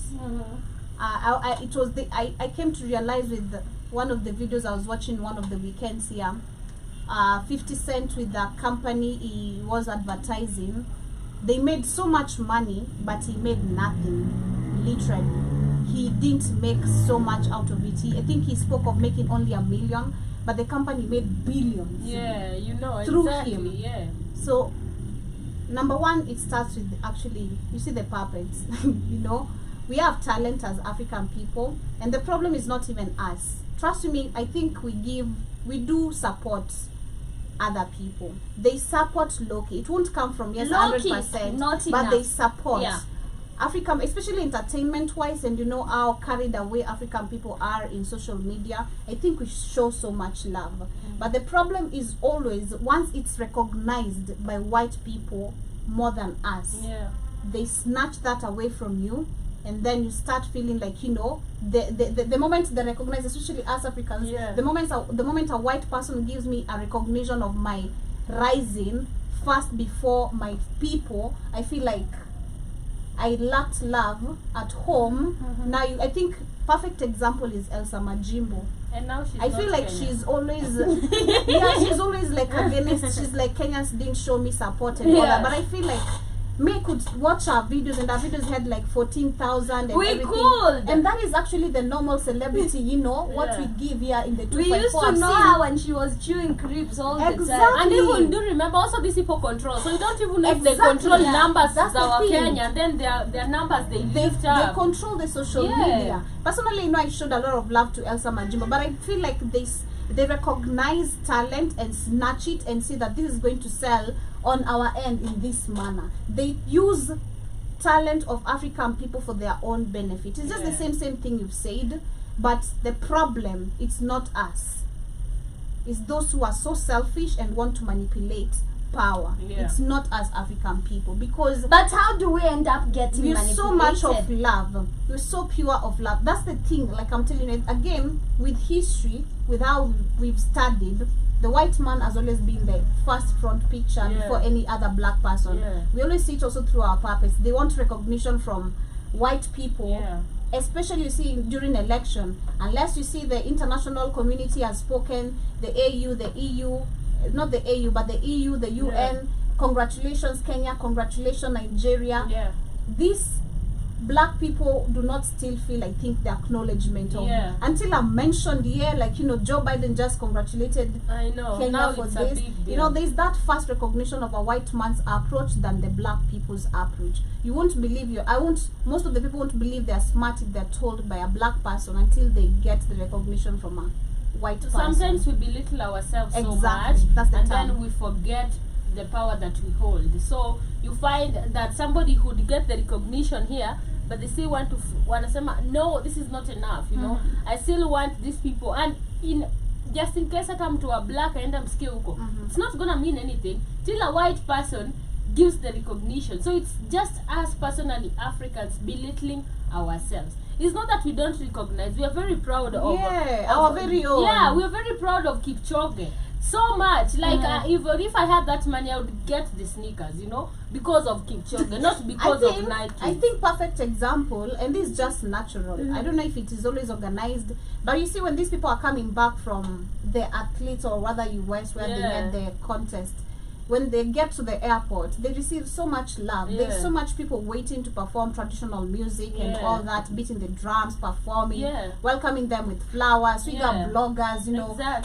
Speaker 3: I came to realize with one of the videos I was watching one of the weekends here, 50 Cent with the company he was advertising, they made so much money, but he made nothing, literally. He didn't make so much out of it. I think he spoke of making only $1 million, but the company made billions.
Speaker 4: Yeah, you know,
Speaker 3: through
Speaker 4: exactly,
Speaker 3: him.
Speaker 4: Yeah.
Speaker 3: So, number one, it starts with actually, you see the puppets. You know, we have talent as African people, and the problem is not even us. Trust me, I think we do support other people. They support low-key. It won't come from, yes,
Speaker 2: Low-key,
Speaker 3: 100%,
Speaker 2: not
Speaker 3: but
Speaker 2: enough.
Speaker 3: they support.
Speaker 2: Yeah.
Speaker 3: African, especially entertainment-wise, and you know how carried away African people are in social media. I think we show so much love. But the problem is always, once it's recognized by white people more than us, they snatch that away from you, and then you start feeling like, you know, the moment they recognize, especially us Africans, the moment a white person gives me a recognition of my rising first before my people, I feel like I lacked love at home. Now I think perfect example is Elsa Majimbo.
Speaker 4: And now she's
Speaker 3: I feel like
Speaker 4: Kenya.
Speaker 3: she's always she's always like against. She's like, Kenyans didn't show me support and all that. But I feel like me could watch our videos, and our videos had like 14,000 and
Speaker 2: We
Speaker 3: everything.
Speaker 2: could.
Speaker 3: And that is actually the normal celebrity, you know, what we give here in the 2.4.
Speaker 2: We used to know her when she was chewing creeps all the time.
Speaker 3: Exactly.
Speaker 4: And even do remember also these people control. So you don't even know if they
Speaker 3: Exactly.
Speaker 4: control numbers
Speaker 3: That's the
Speaker 4: our
Speaker 3: thing.
Speaker 4: Kenya, and then their numbers they lift
Speaker 3: They
Speaker 4: up.
Speaker 3: control the social
Speaker 4: Yeah.
Speaker 3: media. Personally, you know, I showed a lot of love to Elsa Majimbo, but I feel like they recognize talent and snatch it and see that this is going to sell on our end in this manner. They use talent of African people for their own benefit. It's just the same thing you've said, but the problem, it's not us. is those who are so selfish and want to manipulate power. It's not us African people, because
Speaker 2: but how do we end up getting
Speaker 3: we're
Speaker 2: manipulated?
Speaker 3: so much of love, we're so pure of love. That's the thing, like I'm telling you again, with history, with how we've studied, the white man has always been the first front picture before any other black person. We always see it also through our purpose. They want recognition from white people, especially you see during election. Unless you see the international community has spoken, the AU, the EU, not the AU, but the EU, the UN, congratulations Kenya, congratulations Nigeria. These black people do not still feel, I think, the acknowledgement of until I'm mentioned here, like, you know, Joe Biden just congratulated Kenya
Speaker 4: now
Speaker 3: for this. You know, there's that first recognition of a white man's approach than the black people's approach. You won't believe most of the people won't believe they're smart if they're told by a black person until they get the recognition from a white person.
Speaker 4: Sometimes we belittle ourselves so much, then we forget the power that we hold. So you find that somebody would get the recognition here, but they still want to say, no, this is not enough, you know. I still want these people, and just in case I come to a black and I'm skill, it's not gonna mean anything till a white person gives the recognition. So it's just us personally Africans belittling ourselves. It's not that we don't recognize. We are very proud of
Speaker 3: our very own.
Speaker 4: Yeah, we are very proud of Kipchoge. So much. Like if I had that money, I would get the sneakers, you know, because of Kipchoge, not because of Nike.
Speaker 3: I think perfect example, and this is just natural. I don't know if it is always organized, but you see when these people are coming back from the athletes or rather US where they had the contest, when they get to the airport, they receive so much love. There's so much people waiting to perform traditional music and all that, beating the drums, performing, welcoming them with flowers. We got bloggers,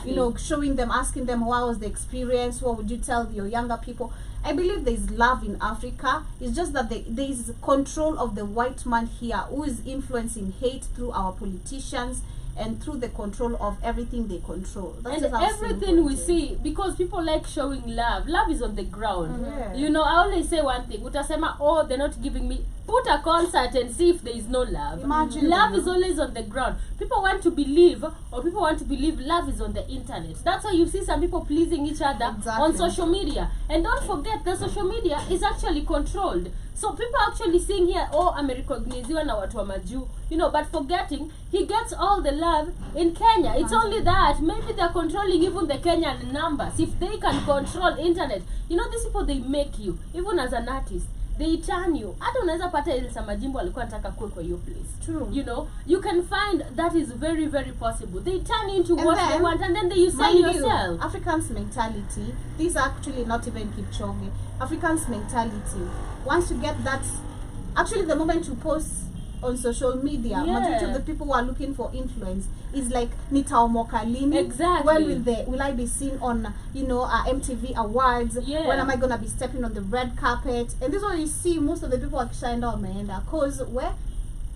Speaker 3: you know, showing them, asking them, how was the experience? What would you tell your younger people? I believe there's love in Africa. It's just that there is control of the white man here who is influencing hate through our politicians and through the control of everything they control. That's
Speaker 4: and everything we see, because people like showing love. Love is on the ground. You know, I always say one thing. Utasema, oh, they're not giving me. Put a concert and see if there is no love.
Speaker 3: Imagine
Speaker 4: love is always on the ground. People want to believe, or people want to believe love is on the internet. That's why you see some people pleasing each other on social media. And don't forget, the social media is actually controlled. So people actually seeing here, oh, amerecogniziwa na watu wa majuu, you know, but forgetting he gets all the love in Kenya. It's only that maybe they're controlling even the Kenyan numbers. If they can control internet, you know, these people, they make you, even as an artist, they turn you. Hata unaweza pata ile samajimbo alikuwa anataka kuwe kwa your place.
Speaker 3: True.
Speaker 4: You know, you can find that is very, very possible. They turn you into what they want, and then you sell yourself.
Speaker 3: Africans mentality, this is actually not even Kipchoge. Africans mentality, once you get that, actually the moment you post on social media, majority of the people who are looking for influence is like, nitaomoka lini?
Speaker 4: Exactly.
Speaker 3: When will I be seen on, you know, MTV awards? When am I gonna be stepping on the red carpet? And this is what you see most of the people are shined out, man. Cause where,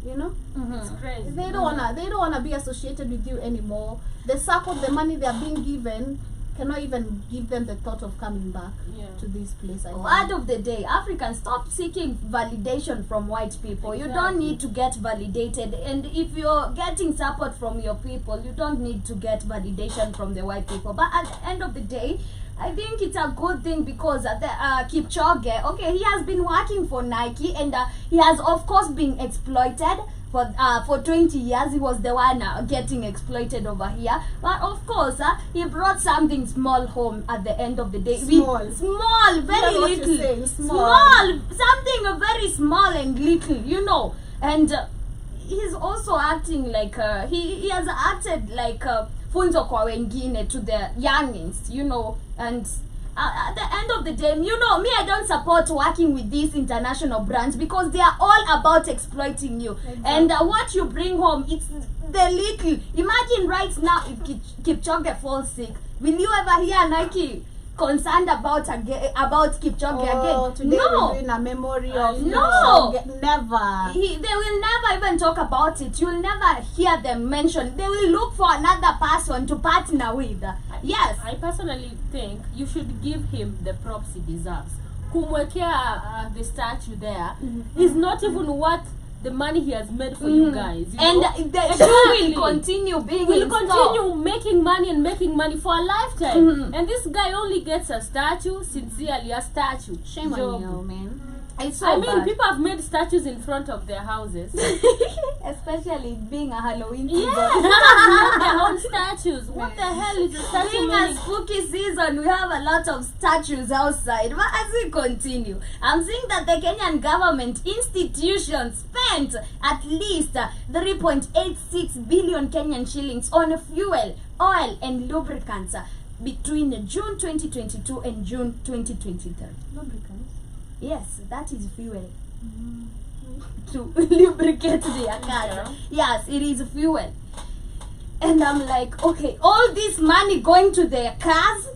Speaker 3: you know,
Speaker 4: it's crazy.
Speaker 3: They don't wanna be associated with you anymore. The support, the money they are being given cannot even give them the thought of coming back to this place.
Speaker 2: End of the day, Africans, stop seeking validation from white people. You don't need to get validated, and if you're getting support from your people, you don't need to get validation from the white people. But at the end of the day, I think it's a good thing, because the Kipchoge, okay, he has been working for Nike, and he has of course been exploited. For 20 years, he was the one getting exploited over here. But of course, he brought something small home at the end of the day. Small, very little. Small, something very small and little, you know. And he's also acting like, he has acted like funzo kwa wengine to the youngins, you know. And at the end of the day, you know, me, I don't support working with these international brands, because they are all about exploiting you. And what you bring home, it's the little. Imagine right now if Kipchoge falls sick, will you ever hear Nike concerned about Kipchoge again?
Speaker 3: Today we're doing a memory of never.
Speaker 2: They will never even talk about it. You'll never hear them mention. They will look for another person to partner with. Yes.
Speaker 4: I personally think you should give him the props he deserves. Kumwekea the statue there is not even worth the money he has made for you guys. You
Speaker 2: And
Speaker 4: know?
Speaker 2: the shoe will continue being
Speaker 4: will
Speaker 2: in store.
Speaker 4: continue making money for a lifetime. And this guy only gets a statue, sincerely a statue.
Speaker 3: Shame on
Speaker 4: Job.
Speaker 3: you, man.
Speaker 2: It's so
Speaker 4: I mean,
Speaker 2: bad.
Speaker 4: people have made statues in front of their houses.
Speaker 2: Especially being a Halloween
Speaker 4: Yeah,
Speaker 2: season.
Speaker 4: people have made their own statues. What the hell is a statue
Speaker 2: Being a
Speaker 4: meaning?
Speaker 2: spooky season, we have a lot of statues outside. But as we continue, I'm seeing that the Kenyan government institutions spent at least 3.86 billion Kenyan shillings on fuel, oil, and lubricants between June 2022 and June 2023.
Speaker 4: Lubricants.
Speaker 2: Yes, that is fuel. To lubricate their cars.
Speaker 4: Yeah.
Speaker 2: Yes, it is fuel. And I'm like, okay, all this money going to their cars.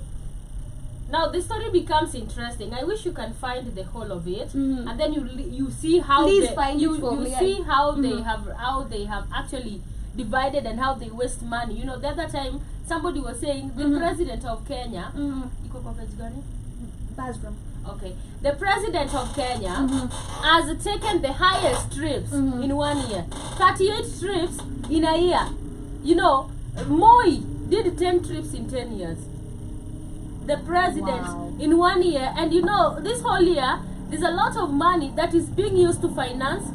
Speaker 4: Now the story becomes interesting. I wish you can find the whole of it,
Speaker 2: Mhm.
Speaker 4: and then you see how
Speaker 2: Please
Speaker 4: they,
Speaker 2: find
Speaker 4: you
Speaker 2: it for
Speaker 4: you
Speaker 2: me.
Speaker 4: see how
Speaker 2: Mhm.
Speaker 4: they have actually divided and how they waste money. You know, the other time somebody was saying the
Speaker 2: Mhm.
Speaker 4: president of Kenya. Iko kwa page gani?
Speaker 2: Basram.
Speaker 4: Okay, the president of Kenya
Speaker 2: Mhm.
Speaker 4: has taken the highest trips
Speaker 2: Mhm.
Speaker 4: in 1 year. 38 trips in a year. You know, Moi did 10 trips in 10 years. The president
Speaker 2: Wow.
Speaker 4: in 1 year, and you know, this whole year there's a lot of money that is being used to finance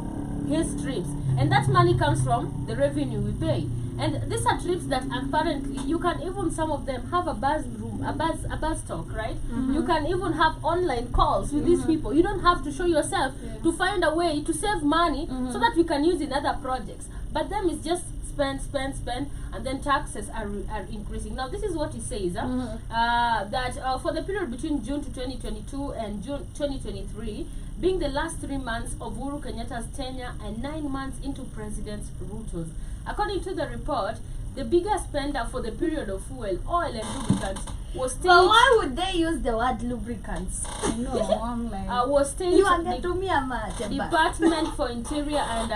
Speaker 4: his trips, and that money comes from the revenue we pay. And these are trips that apparently you can even, some of them have a buzz room, a buzz talk, right? You can even have online calls with these people. You don't have to show yourself to find a way to save money so that we can use in other projects. But them is just spend, and then taxes are increasing. Now this is what he says, that for the period between June to 2022 and June 2023, being the last 3 months of Uhuru Kenyatta's tenure and 9 months into President Ruto's. According to the report, the biggest spender for the period of fuel, oil, and lubricants was
Speaker 2: But
Speaker 4: state.
Speaker 2: why would they use the word lubricants?
Speaker 3: No, I'm like,
Speaker 4: Was state
Speaker 2: You are
Speaker 4: the
Speaker 2: getting me a mate.
Speaker 4: Department for Interior and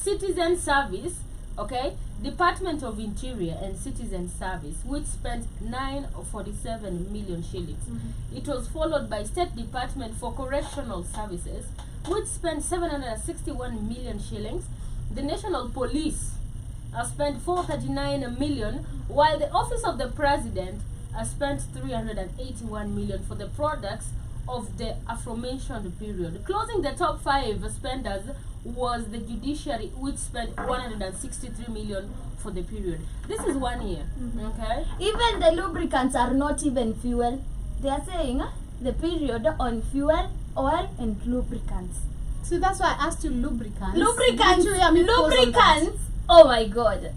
Speaker 4: Citizen Service, okay? Department of Interior and Citizen Service, which spent 947 million shillings. It was followed by State Department for Correctional Services, which spent 761 million shillings. The National Police spent 439 million, while the Office of the President spent 381 million for the products of the aforementioned period. Closing the top 5 spenders was the judiciary, which spent 163 million for the period. This is 1 year, okay?
Speaker 2: Even the lubricants are not even fuel. They are saying the period on fuel, oil, and lubricants.
Speaker 3: so that's why I asked you lubricants.
Speaker 2: Lubricants,
Speaker 3: Literally, I mean, pause on that.
Speaker 2: lubricants. Oh my god.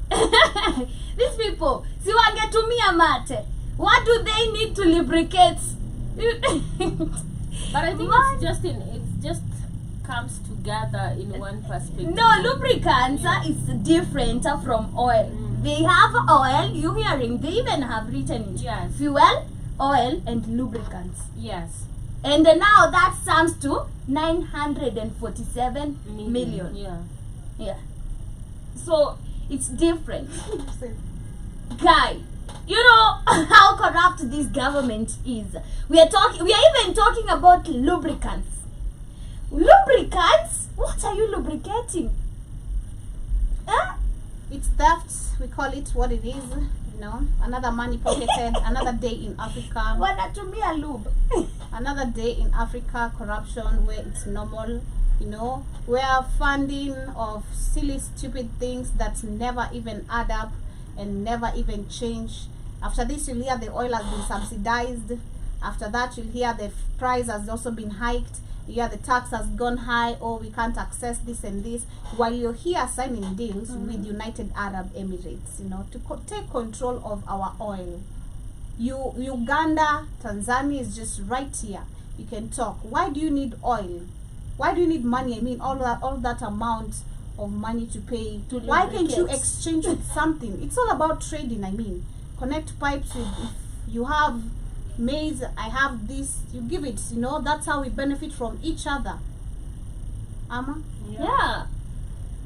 Speaker 2: These people, si wangetumia mate. What do they need to lubricate?
Speaker 4: But I think
Speaker 2: What?
Speaker 4: it just comes together in one perspective.
Speaker 2: No, lubricants is different from oil. They have oil, you hearing, they even have written it.
Speaker 4: Yes.
Speaker 2: Fuel, oil, and lubricants.
Speaker 4: Yes.
Speaker 2: And now that sums to 947 million.
Speaker 4: Yeah.
Speaker 2: Yeah. So it's different. Guy, you know how corrupt this government is. We are even talking about lubricants. Lubricants? What are you lubricating? Huh?
Speaker 3: It's theft. We call it what it is. You know, another money pocketed. Another day in Africa.
Speaker 2: Wanatumia lube.
Speaker 3: Another day in Africa. Corruption where it's normal. You know, where funding of silly, stupid things that never even add up and never even change. After this, you'll hear the oil has been subsidized. After that, you'll hear the price has also been hiked. You hear the tax has gone high. Oh, we can't access this and this. While you're here signing deals with United Arab Emirates, you know, to take control of our oil. Uganda, Tanzania is just right here. You can talk. Why do you need oil? Why do you need money? I mean, all that amount of money to pay. Why can't you exchange with something? It's all about trading. I mean, connect pipes with. If you have maize, I have this. You give it. You know, that's how we benefit from each other. Ama.
Speaker 2: Yeah.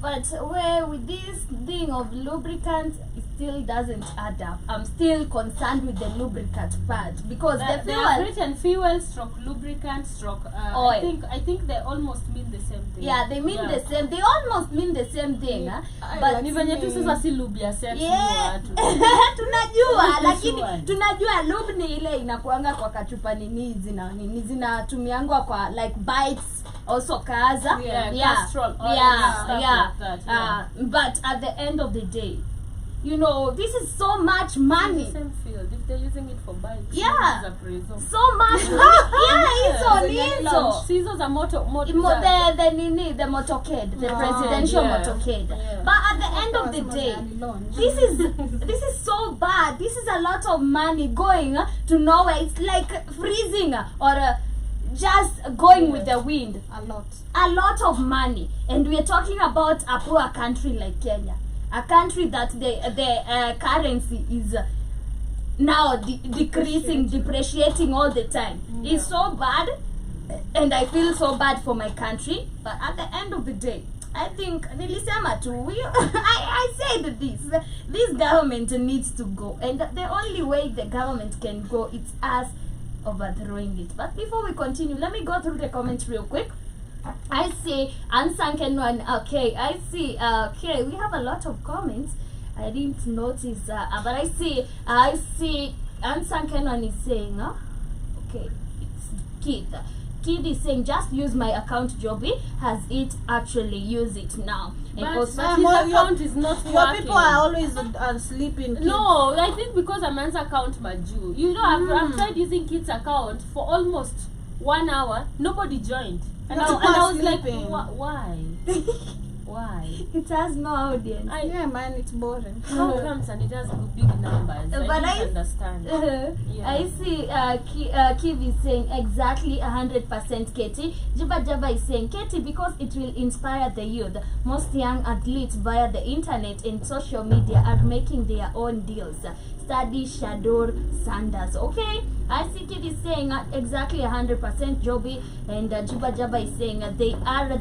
Speaker 2: But where with this thing of lubricants, it still doesn't add up. I'm still concerned with the lubricant part because the
Speaker 4: They are
Speaker 2: fuel.
Speaker 4: written fuel stroke lubricant stroke.
Speaker 2: Oil.
Speaker 4: I think they almost mean the same thing.
Speaker 2: Yeah, they mean the same. They almost mean the same thing. But
Speaker 4: ni venye tu sasa si lube ya sex ni
Speaker 2: yeah,
Speaker 4: watu.
Speaker 2: tunajua lakini
Speaker 4: Sure.
Speaker 2: tunajua lube ni ile inakuanga kwa kachupa nini zinatumiangwa kwa like bites also kaza
Speaker 4: Castrol oil and stuff like that,
Speaker 2: but at the end of the day, you know, this is so much money.
Speaker 4: The same field. If they're using it for bikes,
Speaker 2: Yeah.
Speaker 4: it's a prison.
Speaker 2: So much money. hizo
Speaker 4: Hizo za moto
Speaker 2: the motorcade, the presidential motorcade.
Speaker 4: Yeah.
Speaker 2: But at the end of the day, this is so bad. This is a lot of money going to nowhere. It's like freezing or just going with the wind. A lot of money, and we are talking about a poor country like Kenya, a country that the currency is now decreasing, depreciating all the time. It's so bad, and I feel so bad for my country. But at the end of the day, I think nilisema tu I said this government needs to go, and the only way the government can go is us overthrowing it. But before we continue, let me go through the comments real quick. I see unsunken one. Okay, I see. Okay, we have a lot of comments. I didn't notice, but I see. Unsunken one is saying, okay, it's Kid. Kid is saying, just use my account. Joby has it. Actually, use it now. And
Speaker 4: But
Speaker 2: also,
Speaker 4: his account is not
Speaker 3: Your
Speaker 4: working.
Speaker 3: people are always sleeping.
Speaker 4: No, I think because a man's account maju. You know, I've tried using Kid's account for almost 1 hour. Nobody joined. And I was
Speaker 3: sleeping.
Speaker 4: like, why? Why?
Speaker 2: it has no audience.
Speaker 3: Yeah, man, it's boring.
Speaker 4: How comes and it has big numbers?
Speaker 2: But
Speaker 4: I don't understand. Yeah.
Speaker 2: I see Kiv is saying exactly 100% Katty. Jaba is saying Katty because it will inspire the youth. Most young athletes via the internet and social media are making their own deals. Study Shadur Sanders. Okay, I see Kid is saying exactly 100% Joby, and Jaba is saying they are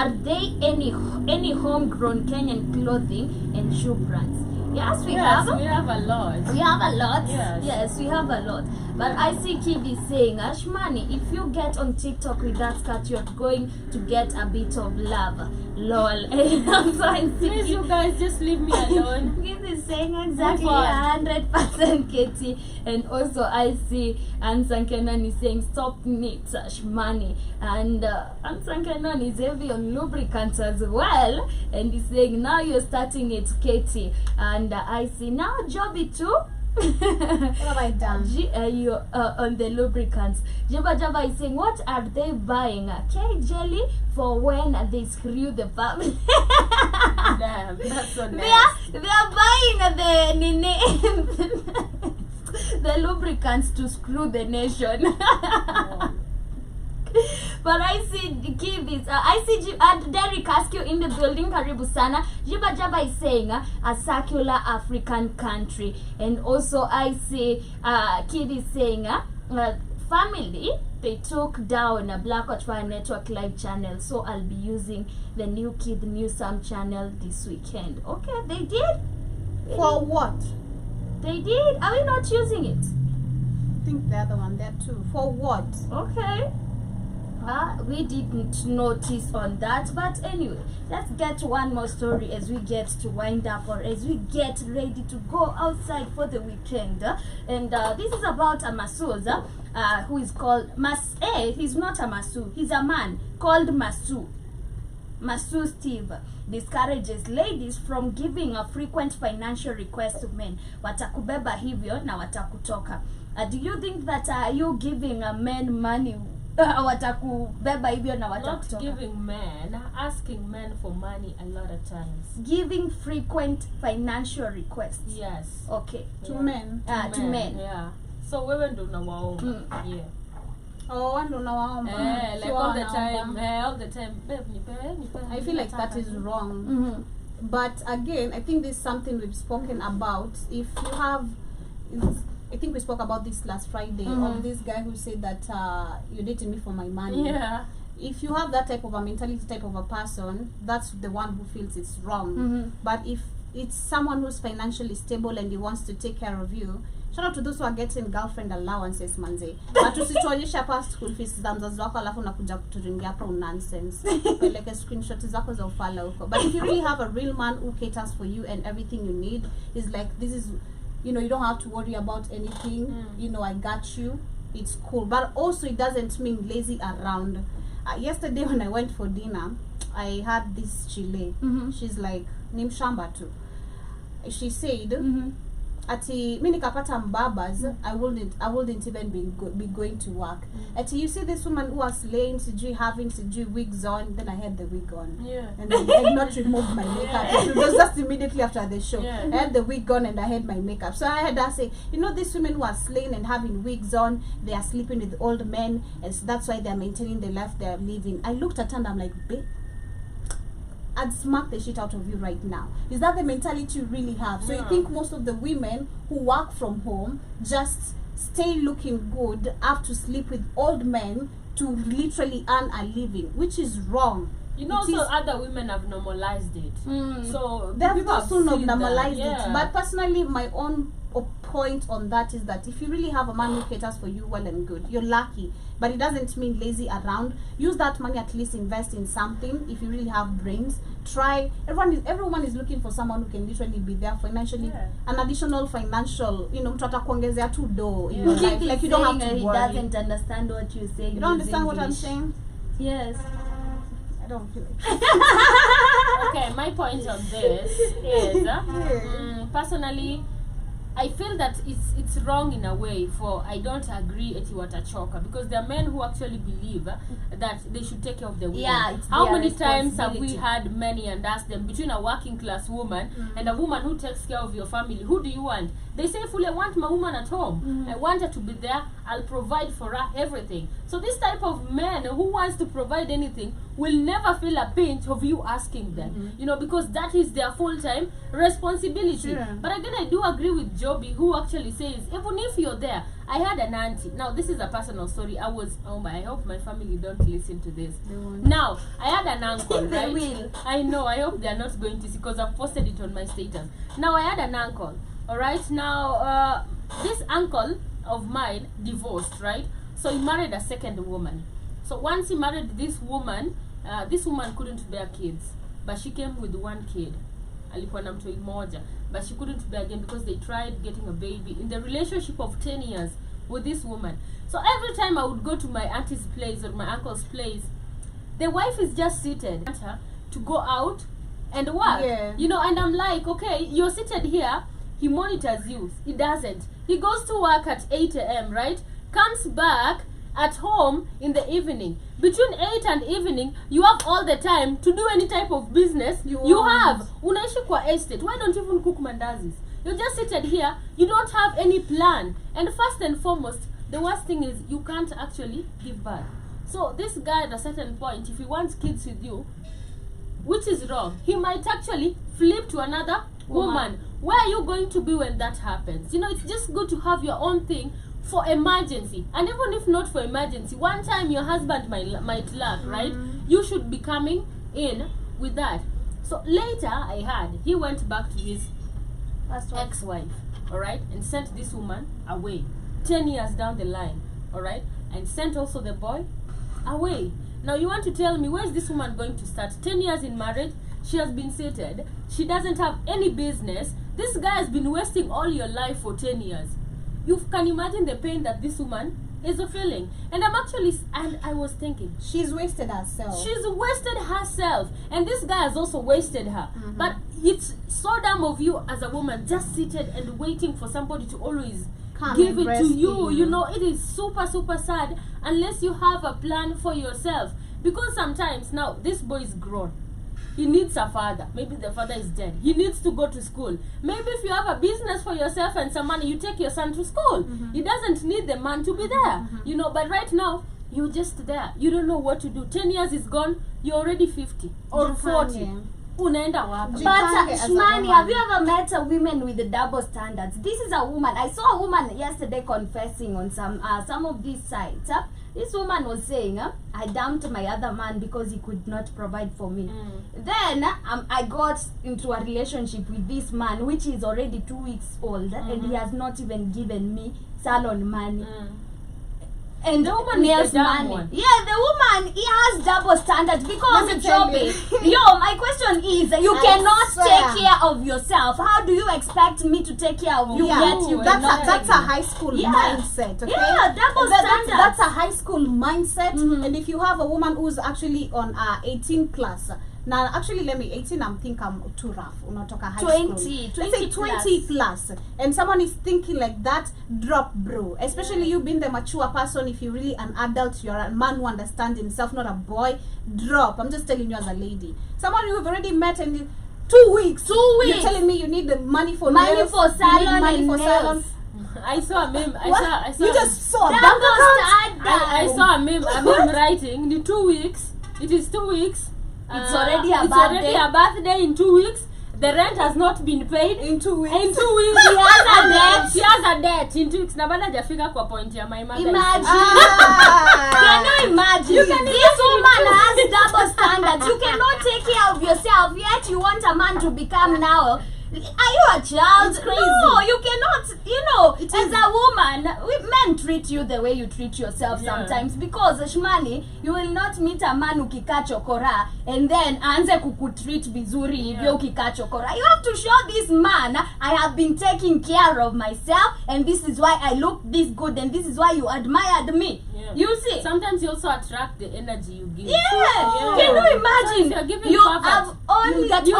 Speaker 2: there any homegrown Kenyan clothing and shoe brands? Yes, we have
Speaker 4: a lot.
Speaker 2: We have a lot.
Speaker 4: Yes.
Speaker 2: We have a lot. But I see Kid is saying, Shmoney, if you get on TikTok with that skirt, you're going to get a bit of love. Lol. So I see
Speaker 4: Please, you guys, just leave me alone.
Speaker 2: Kid is saying exactly 100% Katty. And also I see Ansankenon is saying, stop it, Shmoney. And Ansankenon is heavy on lubricants as well. And he's saying, now you're starting it, Katty. And I see now Joby too.
Speaker 3: What have I done?
Speaker 2: On the lubricants. Jaba is saying, what are they buying? K jelly for when they screw the pump.
Speaker 4: Damn, that's so nice.
Speaker 2: They are buying the lubricants to screw the nation.
Speaker 4: Oh.
Speaker 2: But I see I see Derek Askew in the building. Karibu sana. Jaba is saying a circular African country. And also I see Kid is saying family, they took down a Black Watchfire Network live channel, so I'll be using the new Kid New Sam channel this weekend. Okay, they did.
Speaker 3: For what?
Speaker 2: They did. Are we not using it?
Speaker 3: I think the other one there too. For what?
Speaker 2: Okay. We didn't notice on that, but anyway, let's get one more story as we get to wind up, or as we get ready to go outside for the weekend. And this is about a masseuse who is called he's not a masseur, he's a man called Masu Steve. Discourages ladies from giving a frequent financial request to men. Watakubeba hivyo na watakutoka. Do you think that you giving a men money watakubeba hivyo na watakutoka?
Speaker 4: Not giving men, asking men for money a lot of times.
Speaker 2: Giving frequent financial requests.
Speaker 4: Yes.
Speaker 2: Okay.
Speaker 3: To men.
Speaker 2: To men.
Speaker 4: Yeah. So wewe ndo unawaomba. Yeah.
Speaker 3: Oh, ndo nawaomba.
Speaker 4: Like all the time, babe, nipe.
Speaker 3: I feel like that is wrong. But again, I think this is something we've spoken about. If you have, I think we spoke about this last Friday of this guy who said that you're dating me for my money.
Speaker 4: Yeah.
Speaker 3: if you have that type of a mentality, type of a person, that's the one who feels it's wrong. But if it's someone who's financially stable and he wants to take care of you, shout out to those who are getting girlfriend allowances manze. But usituonyesha past school fees za mzazi wako alafu unakuja kuturingia hapo nonsense. Like a screenshot zako za ufala huko. But if you really have a real man who caters for you and everything you need, is like, this is, you know, you don't have to worry about anything. You know, I got you. It's cool. But also it doesn't mean lazy around. Yesterday when I went for dinner, I had this chile. She's like, ni mshamba tu. She said, ati mi nikapata mbabas, I wouldn't even be going to work. Ati, you see this woman who was laying having wigs on, then I had the wig on. And I had not removed my makeup. It was just immediately after the show. I had the wig on and I had my makeup. So I had to say, you know, these women who are slaying and having wigs on, they are sleeping with old men, and so that's why they're maintaining the life they're living. I looked at her and I'm like, babe, I'd smack the shit out of you right now. Is that the mentality you really have? So you think most of the women who work from home just stay looking good, have to sleep with old men to literally earn a living, which is wrong.
Speaker 4: You know, also other women have normalized it. So
Speaker 3: they have also normalized it. But personally, my own point on that is that if you really have a man who caters for you, well and good, you're lucky. But it doesn't mean lazy around. Use that money, at least invest in something. If you really have brains, try. Everyone is looking for someone who can literally be there financially. An additional financial, you know, mtu kuongezea tu do in your life. Like you don't have to worry.
Speaker 2: He doesn't understand what you're saying.
Speaker 3: You don't understand what I'm saying?
Speaker 2: Yes.
Speaker 3: I don't feel it.
Speaker 4: Okay, my point on this is personally, I feel that it's wrong in a way. For I don't agree at watachoka, because there are men who actually believe that they should take care of the women. How many times have we had many and asked them, between a working class woman and a woman who takes care of your family, who do you want? They say, fully, I want my woman at home. I want her to be there. I'll provide for her everything. So this type of man who wants to provide anything will never feel a pinch of you asking them, you know, because that is their full-time responsibility. But again, I do agree with Joby, who actually says, even if you're there, I had an auntie. Now, this is a personal story. I hope my family don't listen to this. Now, I had an uncle, right?
Speaker 2: They will.
Speaker 4: I know, I hope they're not going to see, because I've posted it on my status. Now, I had an uncle, all right? Now, this uncle of mine divorced, right? So he married a second woman. So once he married this woman couldn't bear kids, but she came with one kid. Alikuwa na mtoi moja, but she couldn't bear again because they tried getting a baby in the relationship of 10 years with this woman. So every time I would go to my auntie's place or my uncle's place, the wife is just seated to go out and work. You know, and I'm like, okay, you're seated here, he monitors you. He doesn't. He goes to work at 8 a.m., right? Comes back at home in the evening. Between 8 and evening, you have all the time to do any type of business you have. Unaishi kwa estate. Why don't you even cook mandazis? You're just seated here. You don't have any plan. And first and foremost, the worst thing is you can't actually give birth. So this guy at a certain point, if he wants kids with you, which is wrong, he might actually flip to another woman. Where are you going to be when that happens? You know, it's just good to have your own thing for emergency. And even if not for emergency, one time your husband might lack, right? You should be coming in with that. So later I heard he went back to his ex-wife, all right, and sent this woman away 10 years down the line, all right, and sent also the boy away. Now you want to tell me, where's this woman going to start? 10 years in marriage, she has been seated, she doesn't have any business. This guy has been wasting all your life for 10 years. You can imagine the pain that this woman is feeling. And I was thinking,
Speaker 3: she's wasted herself.
Speaker 4: She's wasted herself. And this guy has also wasted her. But it's so dumb of you as a woman, just seated and waiting for somebody to always give it to you. You know, it is super, super sad unless you have a plan for yourself. Because sometimes, now, this boy is grown. He needs a father. Maybe the father is dead. He needs to go to school. Maybe if you have a business for yourself and some money, you take your son to school. He doesn't need the man to be there. You know, but right now, you're just there. You don't know what to do. 10 years is gone. You're already 50 or 40. Unaenda wapi?
Speaker 2: But Shmoney, have you ever met a woman with the double standards? This is a woman. I saw a woman yesterday confessing on some of these sites. This woman was saying, I dumped my other man because he could not provide for me. Then I got into a relationship with this man, which is already 2 weeks old, and he has not even given me salon money. And
Speaker 4: the woman
Speaker 2: nails
Speaker 4: is the dumb
Speaker 2: money.
Speaker 4: one.
Speaker 2: Yeah, the woman, he has double standards because it's Joby. Yo, my question is, you cannot take care of yourself. How do you expect me to take care of you? Yet you
Speaker 3: that's a high school mindset. Okay?
Speaker 2: Yeah, double standards.
Speaker 3: That's a high school mindset. And if you have a woman who's actually on 18 plus. Now, actually, 18, I'm too rough. Not talk a high
Speaker 2: 20,
Speaker 3: school. Let's say 20 plus. And someone is thinking like that, drop, bro. Especially you being the mature person, if you're really an adult, you're a man who understands himself, not a boy, drop. I'm just telling you as a lady. Someone you've already met and 2 weeks. 2 weeks. You're telling me you need the money for nails,
Speaker 2: for salon,
Speaker 3: money for salon.
Speaker 4: I saw a meme.
Speaker 3: You just saw
Speaker 4: I saw a meme writing in 2 weeks. It is 2 weeks.
Speaker 2: It's already a
Speaker 4: birthday in 2 weeks. The rent has not been paid
Speaker 3: in 2 weeks.
Speaker 4: In 2 weeks,
Speaker 2: she has a debt.
Speaker 4: She has a debt in 2 weeks. Na bado hajafika kwa point ya my mother.
Speaker 2: Imagine. Can you imagine? This woman has double standards. You cannot take care of yourself, yet you want a man to become now. Are you a child?
Speaker 3: It's crazy.
Speaker 2: No, you cannot. As a woman, men treat you the way you treat yourself sometimes. Because Shmoney, you will not meet a man ukikaa chokora and then aanze kukutreat vizuri hivyo ukikaa chokora. You have to show this man, I have been taking care of myself, and this is why I look this good, and this is why you admired me. You see,
Speaker 4: sometimes you also attract the energy you give.
Speaker 2: Can you imagine?
Speaker 4: So
Speaker 2: you have only you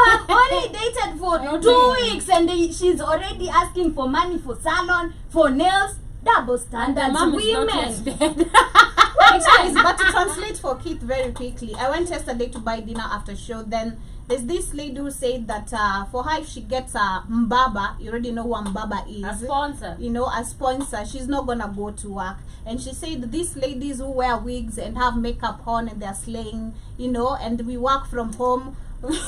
Speaker 2: have only dated for 2 weeks, and she's already asking for money for salon, for nails. Double standards, women.
Speaker 3: But to translate for Keith very quickly, I went yesterday to buy dinner after show. Then there's this lady who said that for her, if she gets a mbaba, you already know who a mbaba is.
Speaker 4: A sponsor.
Speaker 3: You know, a sponsor. She's not gonna go to work. And she said that these ladies who wear wigs and have makeup on and they're slaying, you know, and we work from home.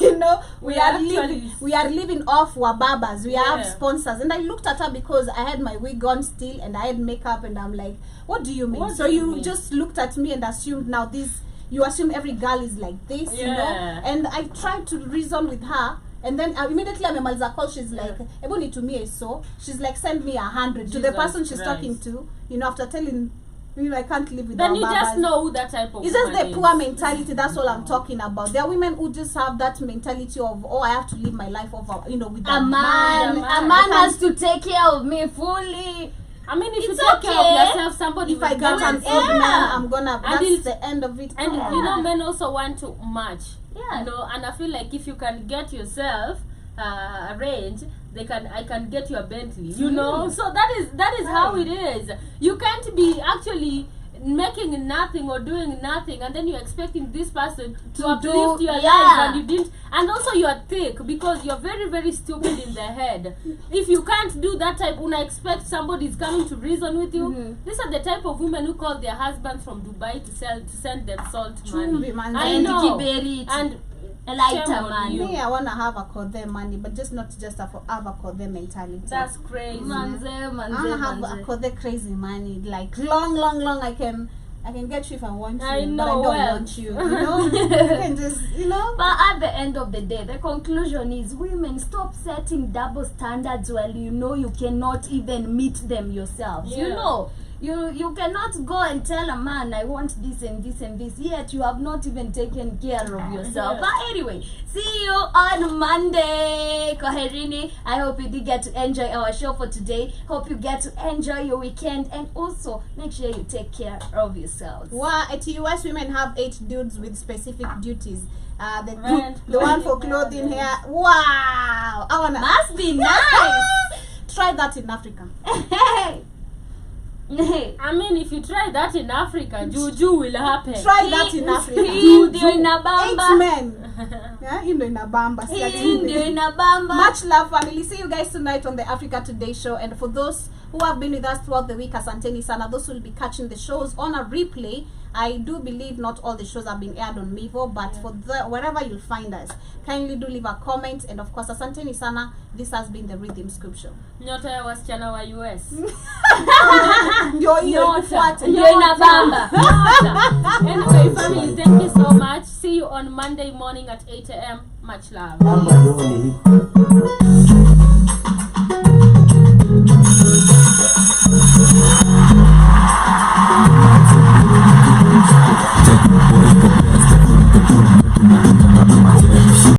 Speaker 3: You know, we are living off wababas. We have sponsors. And I looked at her because I had my wig on still and I had makeup, and I'm like, what do you mean? So you just looked at me and assumed now this, you assume every girl is like this, you know? And I tried to reason with her, and then immediately amemaliza call, she's like, eboni to me so she's like, send me 100 to the person she's talking to, you know, after telling you I can't live without.
Speaker 4: Then you just know who that type of.
Speaker 3: It's just the poor mentality. That's all I'm talking about. There are women who just have that mentality of, oh, I have to live my life over, you know, with
Speaker 2: a man. A man has to take care of me fully.
Speaker 4: I mean, if you take care of yourself, somebody
Speaker 3: if I get an old man, I'm gonna. That's the end of it.
Speaker 4: And you know, men also want to match.
Speaker 2: Yeah.
Speaker 4: You know, and I feel like if you can get yourself a range, I can get you a Bentley, you know. So that is how it is. You can't be actually making nothing or doing nothing, and then you're expecting this person to uplift your life, and you didn't. And also you're thick because you're very, very stupid in the head. If you can't do that type, when I expect somebody's coming to reason with you, these are the type of women who call their husbands from Dubai to send them salt money.
Speaker 3: I know.
Speaker 4: And
Speaker 3: Me, I wanna have a Kode money, but not just have a Kode mentality.
Speaker 4: That's crazy.
Speaker 3: I wanna have a Kode crazy money, like long. I can get you if I want you, but I don't want you. You know, you can just, you know.
Speaker 2: But at the end of the day, the conclusion is, women, stop setting double standards while you know you cannot even meet them yourselves. You know. You cannot go and tell a man, I want this and this and this, yet you have not even taken care of yourself. But anyway, see you on Monday. Kwaherini. I hope you did get to enjoy our show for today. Hope you get to enjoy your weekend, and also make sure you take care of yourselves.
Speaker 3: Wow, at US women have 8 dudes with specific duties. The one for clothing, hair. Wow, I wanna.
Speaker 2: Must be nice.
Speaker 3: Try that in Africa.
Speaker 4: I mean, if you try that in Africa, juju will happen.
Speaker 3: Try that in Africa.
Speaker 2: Juju in a bamba.
Speaker 3: 8 men. Yeah, in a bamba. Much love, family. See you guys tonight on the Africa Today show. And for those who have been with us throughout the week, asanteni sana. Those who will be catching the shows on a replay, I do believe not all the shows are being aired on Mivo, but for wherever you'll find us, kindly do leave a comment. And of course, asanteni sana. This has been the Rythym Scoop Show.
Speaker 4: Nyota ya wasichana wa US.
Speaker 3: Ndio hiyo ifuate.
Speaker 4: Ndio inabamba. Anyway, family, thank you so much. See you on Monday morning at 8 a.m. Much love.